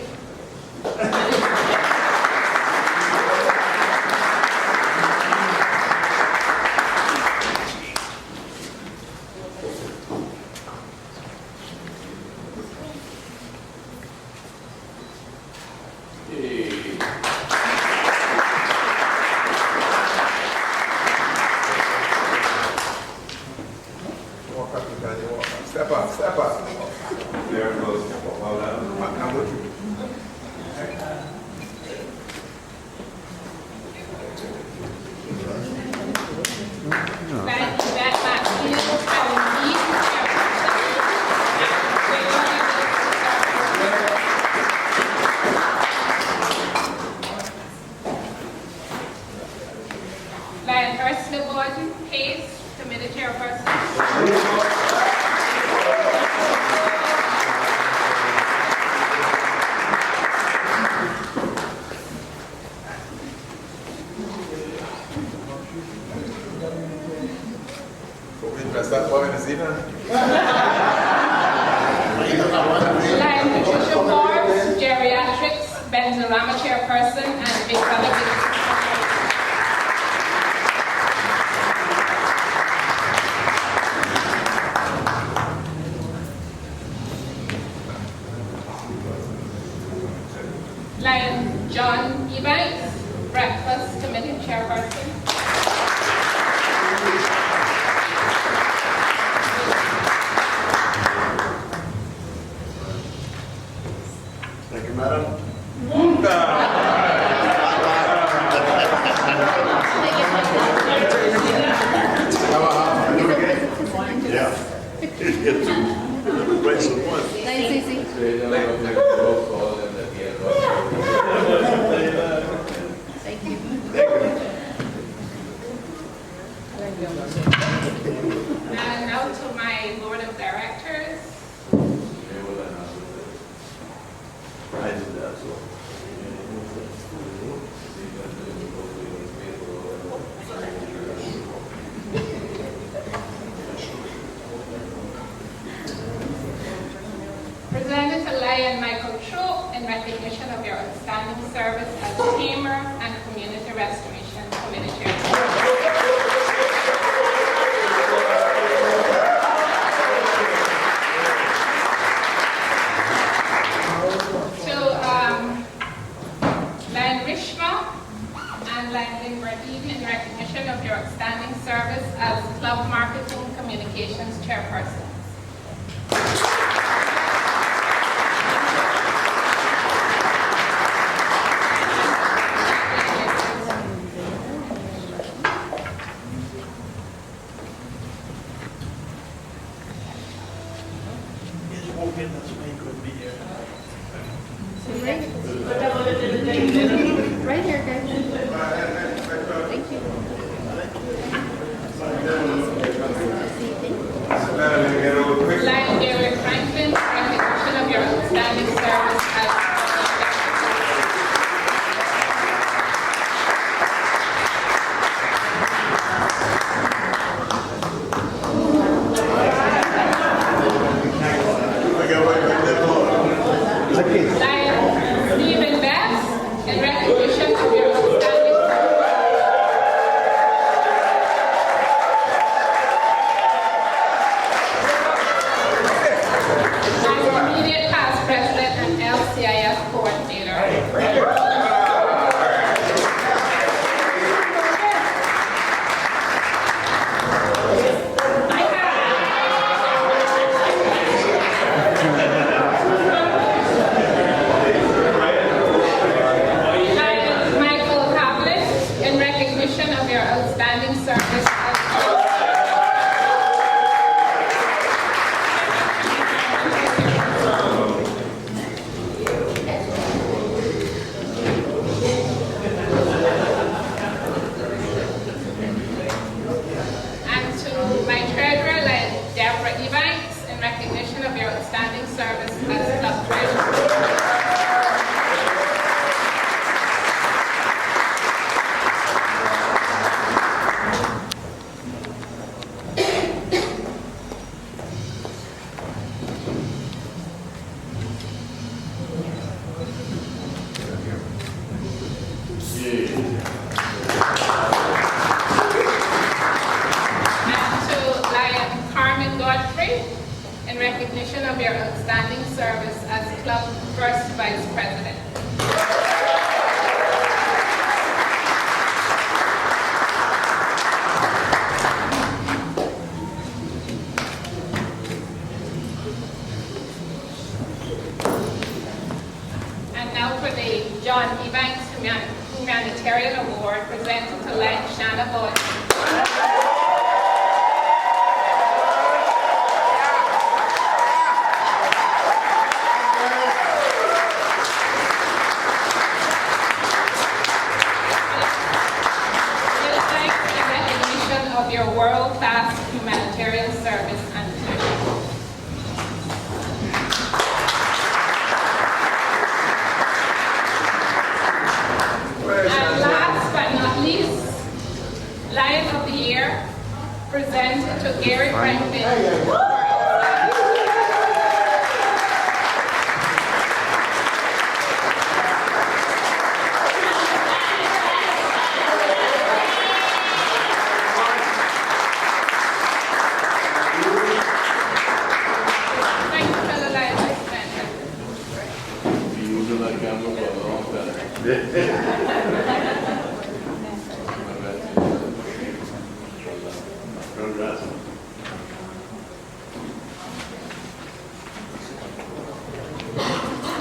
Walk up, Johnny, walk up. Step up, step up. There it goes. Well done. Now with you. Lion, Yvette Matthews, Helen Mead, chairperson. Lion Ursula Gordon, Pace, committee chairperson. Dress up for me this evening. Lion Patricia Forbes, geriatrics, Benzorama chairperson, and Big Brother Big Lion John Ebanks, breakfast committee chairperson. Thank you, madam. Yeah. Get two. Raise of one. And now to my board of directors. I did that, so. Presented to Lion Michael Troop in recognition of your outstanding service as Tamer and Community Restoration Committee Chairman. So, Lion Rishma and Lion Ibrahim in recognition of your outstanding service as Club Marketing Communications Chairperson. Right here, guys. Thank you. And to Lion Carmen Godfrey, in recognition of your outstanding service as Club First Vice President. And now for the John E. Banks Humanitarian Award presented to Lion Shanna Boyd. Of your world-class humanitarian service and leadership. And last but not least, Lion of the Year, presented to Gary Franklin.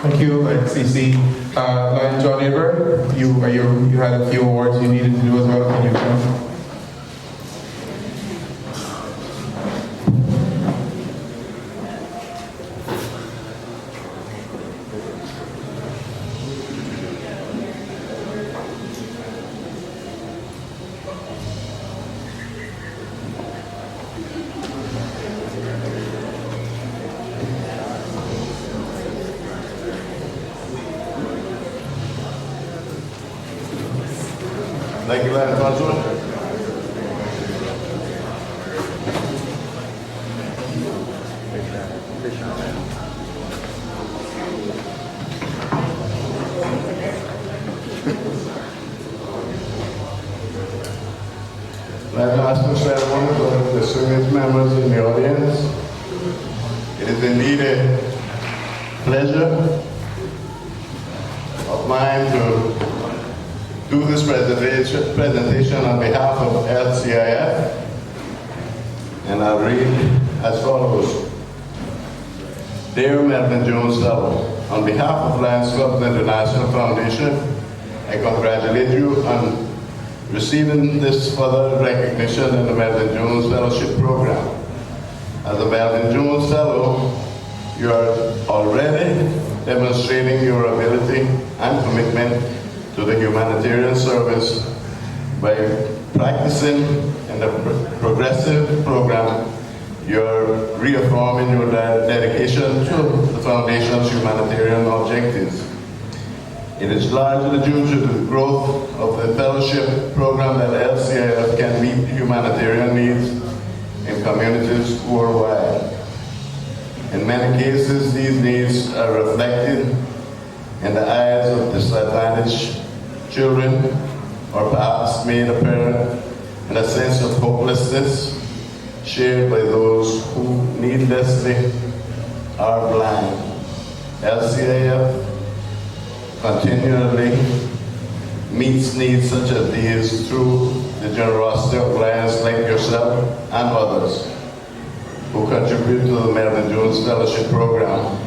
Thank you, CC. John Aber, you had a few awards you needed to do as well. Can you come? Thank you, Madam Councilor. I'd like to say one of the distinguished members in the audience. It is indeed a pleasure of mine to do this presentation on behalf of LCIF, and I'll read as follows. Dear Melvin Jones Fellow, on behalf of Lions Club International Foundation, I congratulate you on receiving this further recognition in the Melvin Jones Fellowship Program. As a Melvin Jones Fellow, you are already demonstrating your ability and commitment to the humanitarian service by practicing in the progressive program. You're reaffirming your dedication to the Foundation's humanitarian objectives. It is largely due to the growth of the fellowship program that LCIF can meet humanitarian needs in communities worldwide. In many cases, these needs are reflected in the eyes of disadvantaged children, or perhaps made apparent in a sense of hopelessness shared by those who needlessly are blind. LCIF continually meets needs such as these through the generosity of clients like yourself and others who contribute to the Melvin Jones Fellowship Program.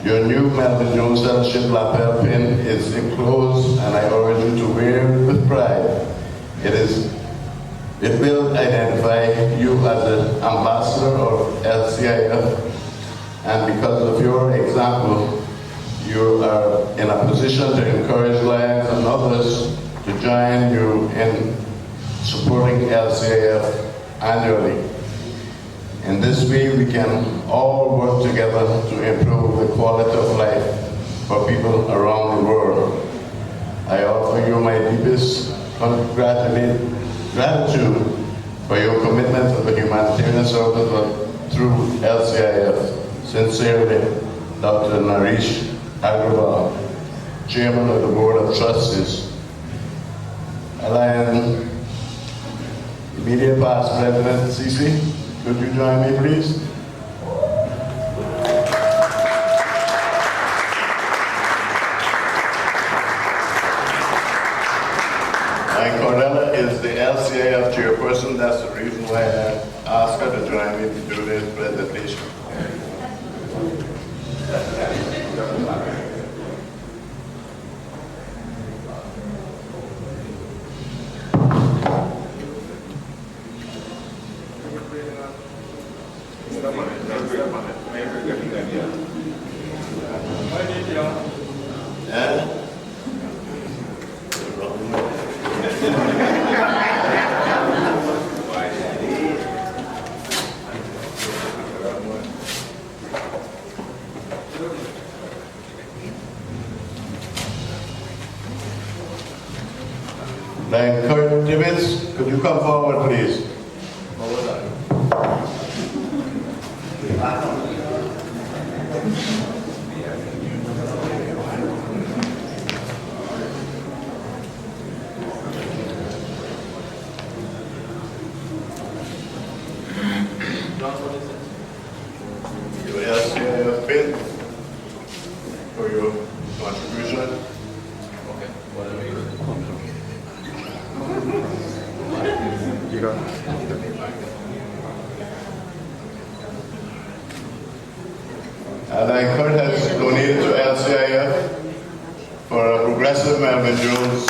Your new Melvin Jones Fellowship lapel pin is enclosed, and I urge you to wear it with pride. It will identify you as an ambassador of LCIF, and because of your example, you are in a position to encourage Lions and others to join you in supporting LCIF annually. In this way, we can all work together to improve the quality of life for people around the world. I offer you my deepest gratitude for your commitment to the humanitarian service through LCIF. Sincerely, Dr. Naresh Agrawal, Chairman of the Board of Trustees. Lion immediate past President Sisi, could you join me, please? And Cornella is the LCIF chairperson. That's the reason why I asked her to join me to do this presentation. Like Kurt Tibbetts, could you come forward, please? You ask Phil for your contribution. Okay, whatever you And I Kurt has donated to LCIF for a progressive Melvin Jones.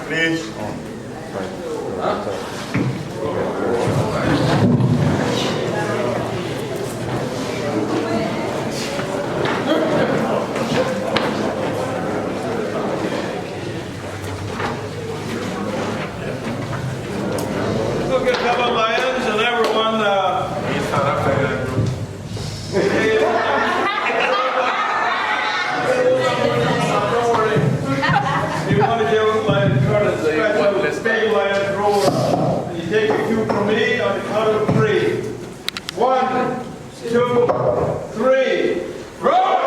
Please. Look at fellow Lions and everyone. You want to give Lion Curtis a special big Lion roar. You take a cue from me on the count of 3. 1, 2, 3. Roar!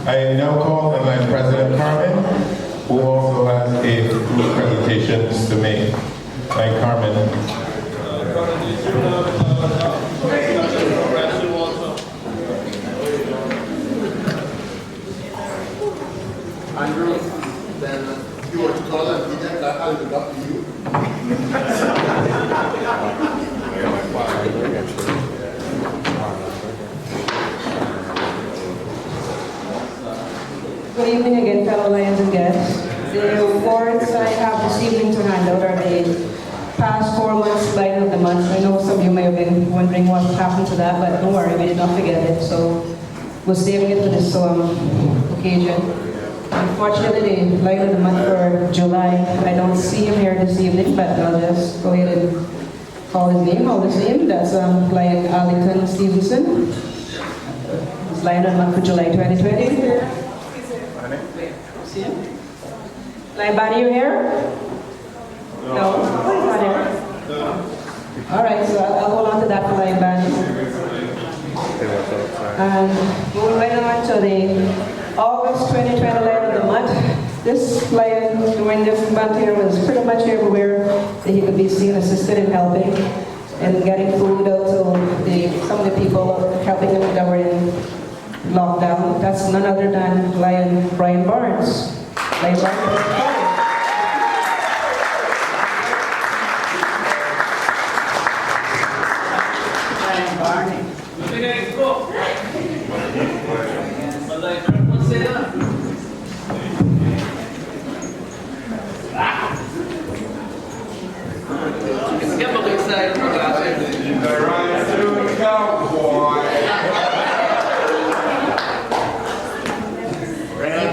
I now call on my President Carmen, who also has a few presentations to make. My Carmen. Andrew, then you were to call and Peter, that I'll look up to you. Good evening again, fellow Lions and guests. The awards I have this evening to hand out are the past 4 months Lion of the Month. I know some of you may have been wondering what happened to that, but don't worry, we did not forget it. So we're saving it for this occasion. Unfortunately, the Lion of the Month for July, I don't see him here this evening, but I'll just go ahead and call his name. That's Lion Arlington Stevenson. It's Lion of the Month for July 2020. See him? Lion Bonnie, you here? No. Oh, he's not here. All right, so I'll hold on to that for Lion Bonnie. And moving right on to the August 2020 Lion of the Month. This lion during this month here was pretty much everywhere that he could be seen, assisted in helping and getting food out to some of the people helping him that were in lockdown. That's none other than Lion Brian Barnes. Lion Barnes.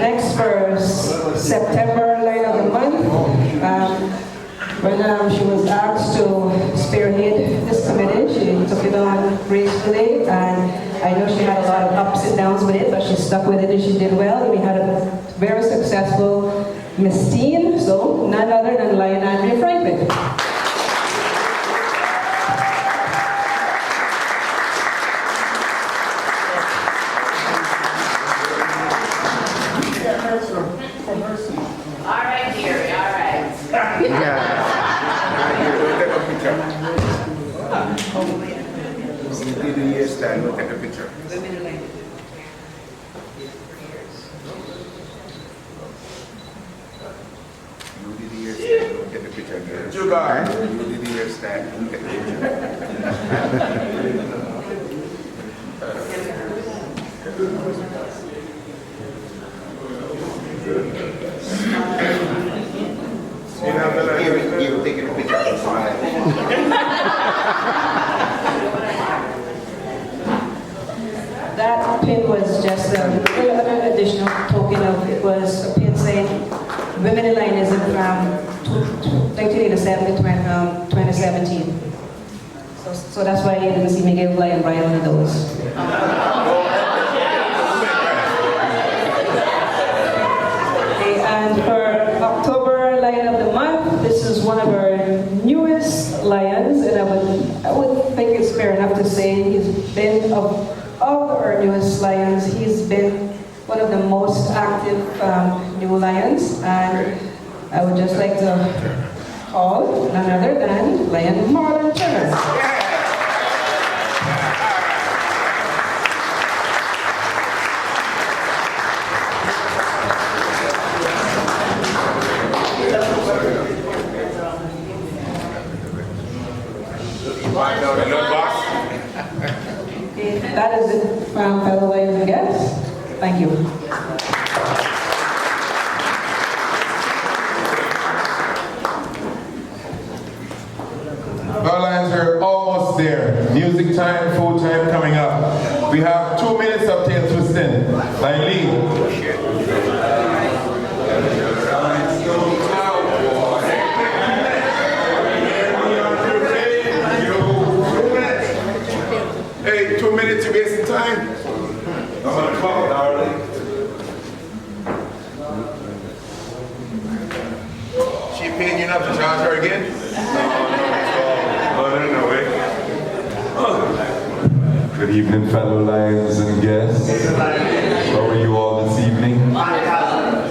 Next for September Lion of the Month, when she was asked to spearhead this committee, she took it done gracefully, and I know she had a lot of ups and downs with it, but she stuck with it and she did well. We had a very successful Miss Teen, so none other than Lion Andrea Franklin. All right, dearie, all right. Do the hairstyle, we'll take a picture. You did the hairstyle, we'll take a picture, girl. You did the hairstyle, we'll take a picture. You're taking a picture. That pin was just an additional token of, it was a pin saying Women in Lionism from 1987 to 2017. So that's why you didn't see me give Lion right on those. Okay, and for October Lion of the Month, this is one of our newest lions, and I would think it's fair enough to say he's been of our newest lions, he's been one of the most active new lions, and I would just like to call none other than Lion Marlon Turner. Okay, that is it from fellow lions and guests. Thank you. Well, Lions, we're almost there. Music time, food time coming up. We have 2 minutes of tail twisting. By Lee. Hey, 2 minutes, you're wasting time. I'm on the clock, darling. She paying you enough to charge her again? No way. Good evening, fellow lions and guests. How are you all this evening?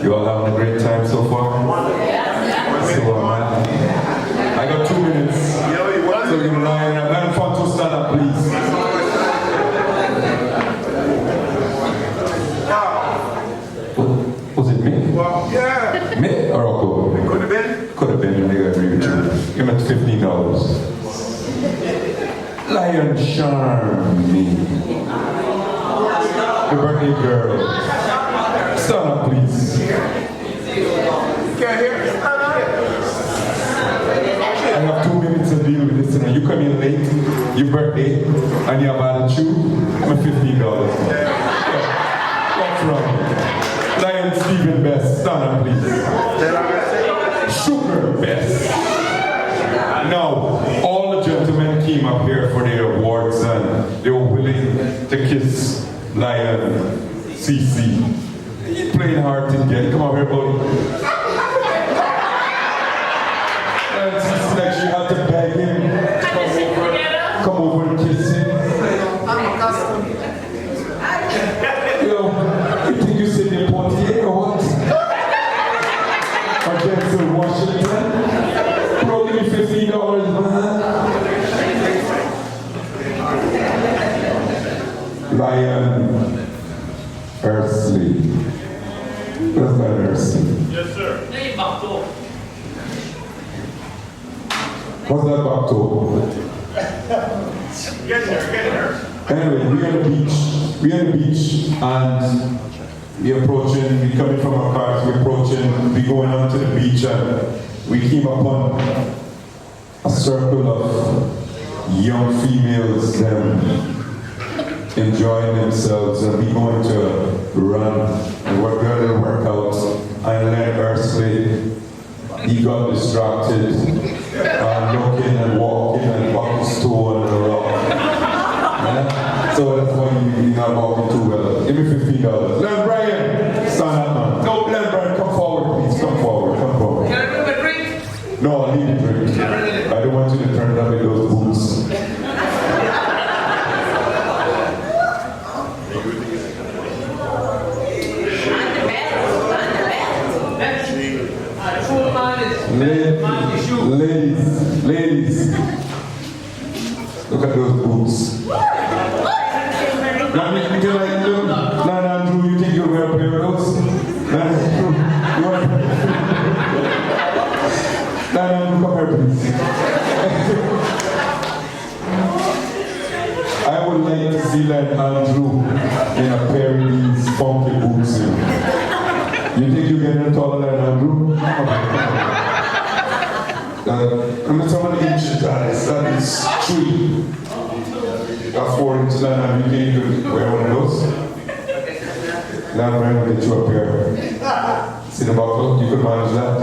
You all having a great time so far? So am I. I got 2 minutes. So you know, Lion Fun to stand up, please. Was it me? Well, yeah. Me or Rocco? Could have been. Could have been, I agree with you. Give me $15. Lion charm me. The birthday girl. Stand up, please. Can't hear. I have 2 minutes to deal with this. You come in late, your birthday, and you have attitude. I'm $15. What's wrong? Lion Stephen Best, stand up, please. Sugar Best. Now, all the gentlemen came up here for their awards and they were willing to kiss Lion CC. He played hard to get. Come up here, buddy. And CC, like she had to beg him. Come over and kiss him. Yo, you think you said the Portier or what? Or Denzel Washington? Bro, give me $15, man. Lion Ersley. Where's my Ersley? Yes, sir. What's that back to? Get her. Anyway, we're on the beach. We're on the beach and we're approaching, we're coming from our cars, we're going on to the beach and we came upon a circle of young females enjoying themselves and we going to run and we're going to work out and Len Ersley, he got distracted and looking and walking and bucking stone and rock. not walking too well. Give me $15. Len Brian, stand up, man. No, Len Brian, come forward, please. Come forward, come forward. Can I bring my drink? No, I need a drink. I don't want you to turn down with those boots. Ladies, look at those boots. Now, Andrew, you think you'll wear a pair of those? Andrew, come here, please. I would like to see like Andrew in a pair of these funky boots. You think you're getting taller than Andrew? I'm someone inches, that is 3. Got 4 inches and I'm beginning to wear one of those. Now I'm going to get you up here. See the buckle? You could manage that.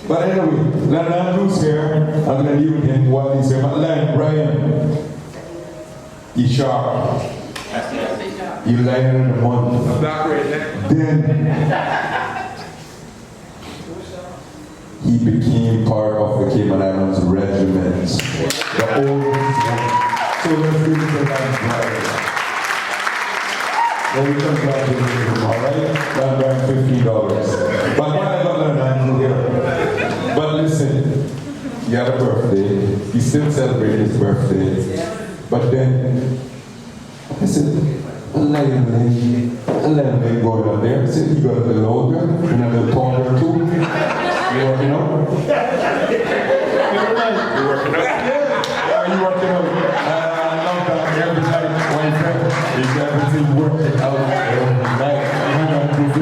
But anyway, Lan Andrew's here. I'm going to leave with him while he's here. But Lan, Brian, he's sharp. You lighter in the month. Then he became part of the Cayman Islands regiment. The oldest one. So let's give it to Lan Brian. Then we congratulate him, alright? Lan Brian, $15. But why I got Lan Andrew here? But listen, he had a birthday. He still celebrated his birthday. But then, I said, I let him go down there. I said, he got a little older and a little taller too. You working out? You working out? Yeah. Are you working out? I love that every night. My friend is everything working out every night. I'm going to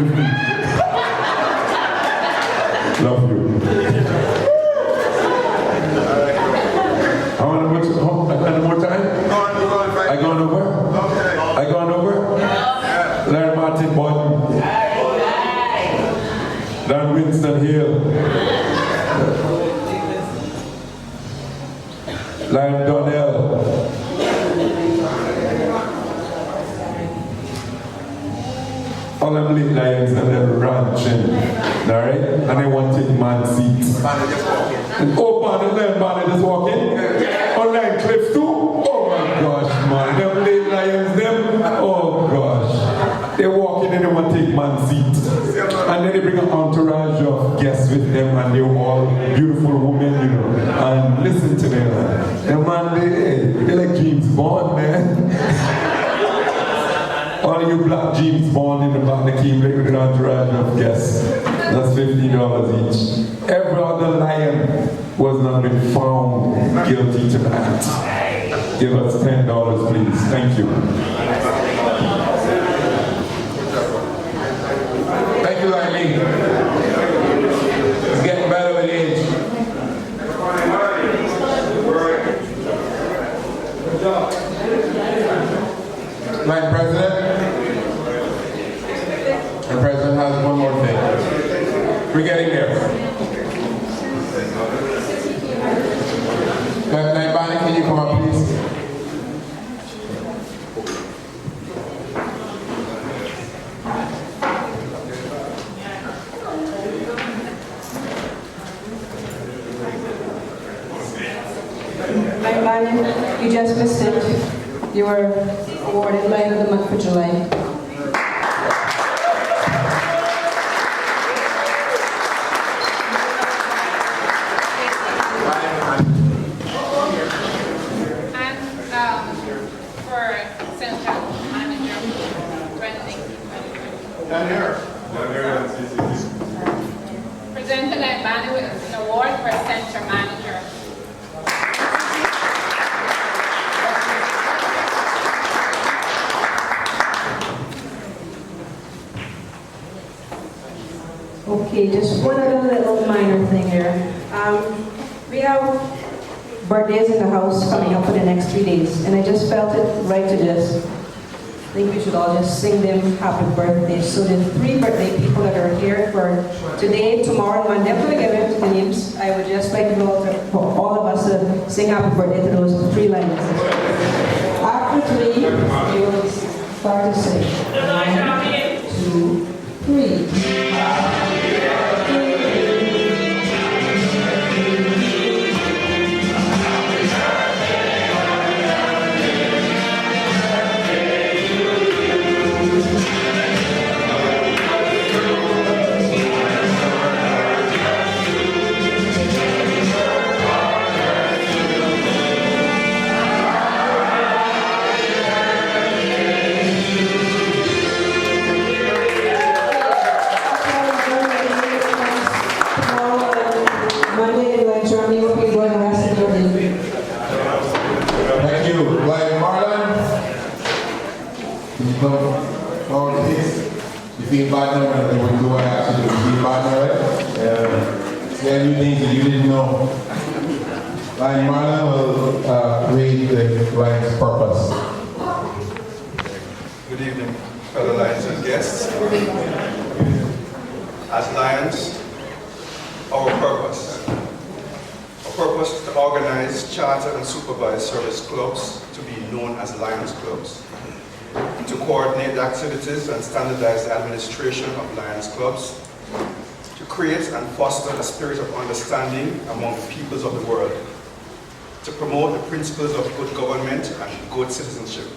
50. Love you. Any more time? I going over? I going over? Learn Martin Button. Learn Winston Hill. Learn Donnell. All them late lions and them ranching. Alright? And they want to take man seats. Oh, Barney, learn Barney just walking. Online Cliff too? Oh my gosh, man. Them late lions, them. Oh gosh. They walk in and they want to take man seats. And then they bring an entourage of guests with them and they're all beautiful women, you know. And listen to them, man. Them man, they're like James Bond, man. All you black James Bond in the back, they came with an entourage of guests. That's $50 each. Every other lion was not been found guilty tonight. Give us $10, please. Thank you. Thank you, Eileen. It's getting better with age. Madam President, the President has one more thing. We're getting there. Bonnie, can you come up, please? You just missed it. You were awarded Lion of the Month for July. And for Central Manager 2019. Presented by Banner with an award for Central Manager. Okay, just one other little minor thing here. We have birthdays in the house coming up for the next 3 days, and I just felt it right to just think we should all just sing them happy birthdays. So the 3 birthday people that are here for today, tomorrow, and Monday, I'm going to give the names. I would just like for all of us to sing happy birthday to those 3 lines. after me, you will start to sing. 1, 2, 3. Monday, you like Germany, will be going the rest of your day. Thank you. Like Marlon, can you come forward, please? You feel bad now when we do what I have to do? You feel bad now, right? Yeah. See any things that you didn't know. Like Marlon will read the Lion's purpose. Good evening, fellow Lions and guests. As Lions, our purpose is to organize, charter, and supervise service clubs to be known as Lions clubs, to coordinate the activities and standardize the administration of Lions clubs, to create and foster a spirit of understanding among the peoples of the world, to promote the principles of good government and good citizenship,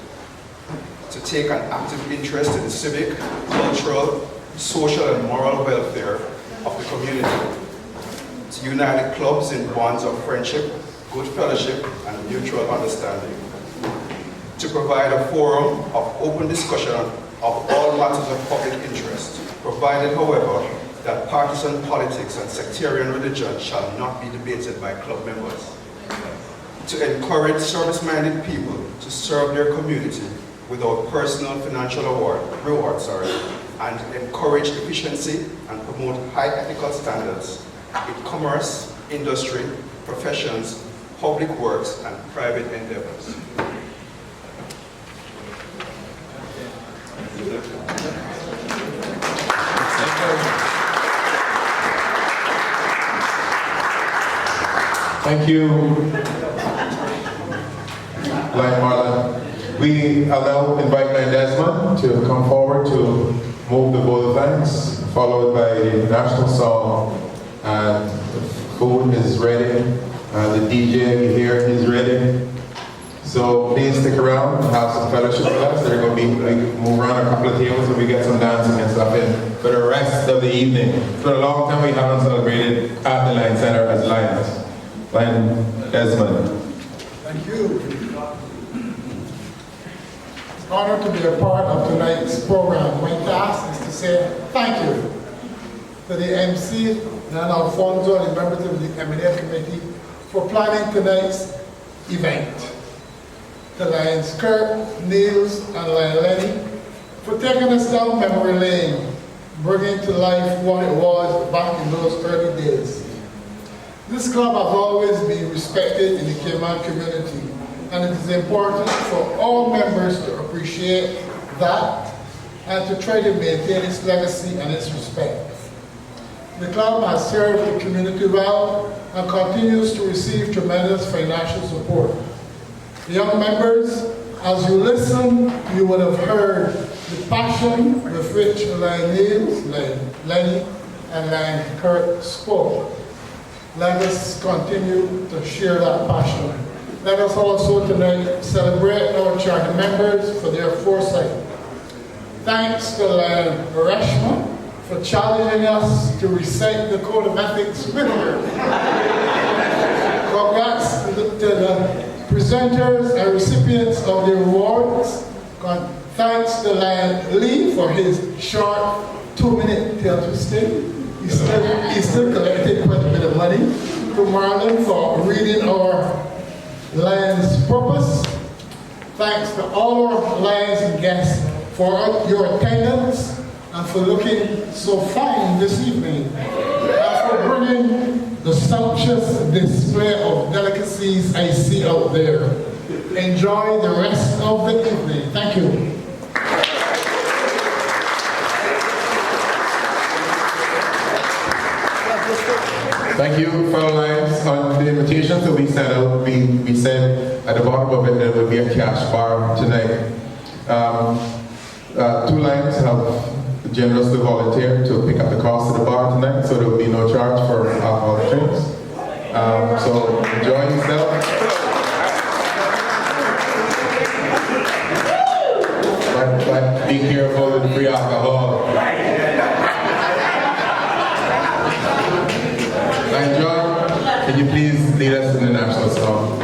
to take an active interest in the civic, cultural, social, and moral welfare of the community, to unite the clubs in bonds of friendship, good fellowship, and mutual understanding, to provide a forum of open discussion of all matters of public interest, provided, however, that partisan politics and sectarian religion shall not be debated by club members, to encourage service-minded people to serve their community without personal financial reward, and encourage efficiency and promote high ethical standards in commerce, industry, professions, public works, and private endeavors. Thank you, Lion Marlon. We will now invite Lion Desmond to come forward to move the bowl of thanks, followed by the national song, and the food is ready, and the DJ here is ready. So please stick around and have some fellowship with us. They're going to be, we move around a couple of tables and we get some dancing and stuff in for the rest of the evening. For a long time we haven't celebrated at the Lion Center as Lions. Lion Desmond. Thank you. It's an honor to be a part of tonight's program. My task is to say thank you to the MC and Alfonso and the members of the M&A committee for planning tonight's event. To Lions Kirk, Niels, and Lion Lenny for taking us down memory lane, bringing to life what it was back in those early days. This club has always been respected in the Cayman community, and it is important for all members to appreciate that and to try to maintain its legacy and its respect. The club has served the community well and continues to receive tremendous financial support. Young members, as you listen, you would have heard the passion with which Lion Niels, Lion Lenny, and Lion Kirk spoke. Let us continue to share that passion. Let us also tonight celebrate our charter members for their foresight. Thanks to Lion Reshma for challenging us to recite the Code of Ethics with her. Congrats to the presenters and recipients of the awards. Thanks to Lion Lee for his short 2-minute tail twisting. He still collected quite a bit of money. To Marlon for reading our Lion's purpose. Thanks to all our Lions and guests for your attendance and for looking so fine this evening. And for bringing the sumptuous display of delicacies I see out there. Enjoy the rest of the evening. Thank you. Thank you, fellow Lions. On the invitations that we sent out, we said at the bottom of it, there will be a cash bar tonight. 2 lines have generously volunteered to pick up the cost of the bar tonight, so there will be no charge for alcoholic drinks. So enjoy yourself. But be careful with free alcohol. John, can you please lead us in the national song?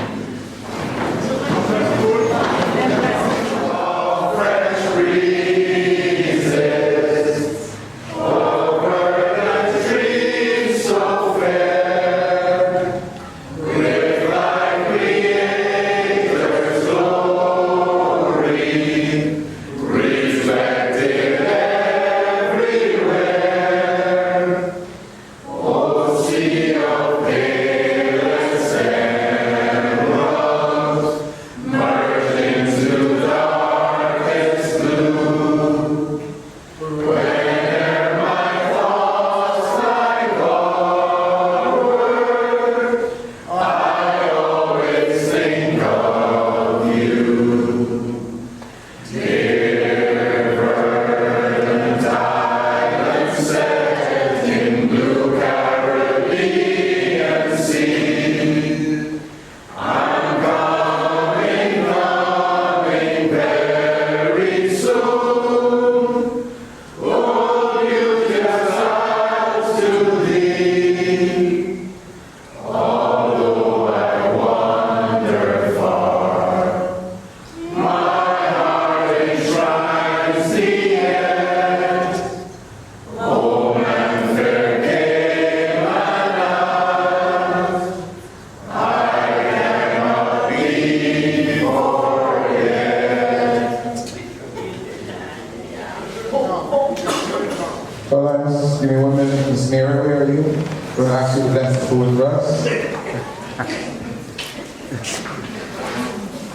Give me 1 minute. Miss Mary, where are you? We're going to ask you to bless the food for us.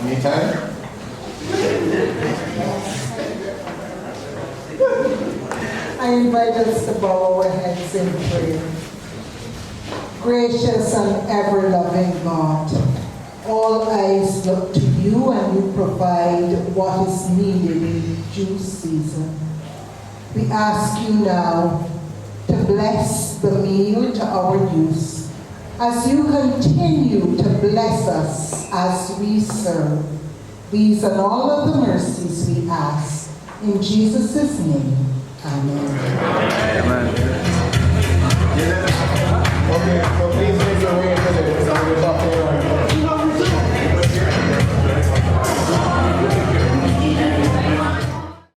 Anytime? I invite us to bow our heads in prayer. Gracious and ever-loving God, all eyes look to you and you provide what is needed in due season. We ask you now to bless the meal to our use as you continue to bless us as we serve. These and all of the mercies we ask. In Jesus' name, amen. Amen. Okay, so please make your way to the top here.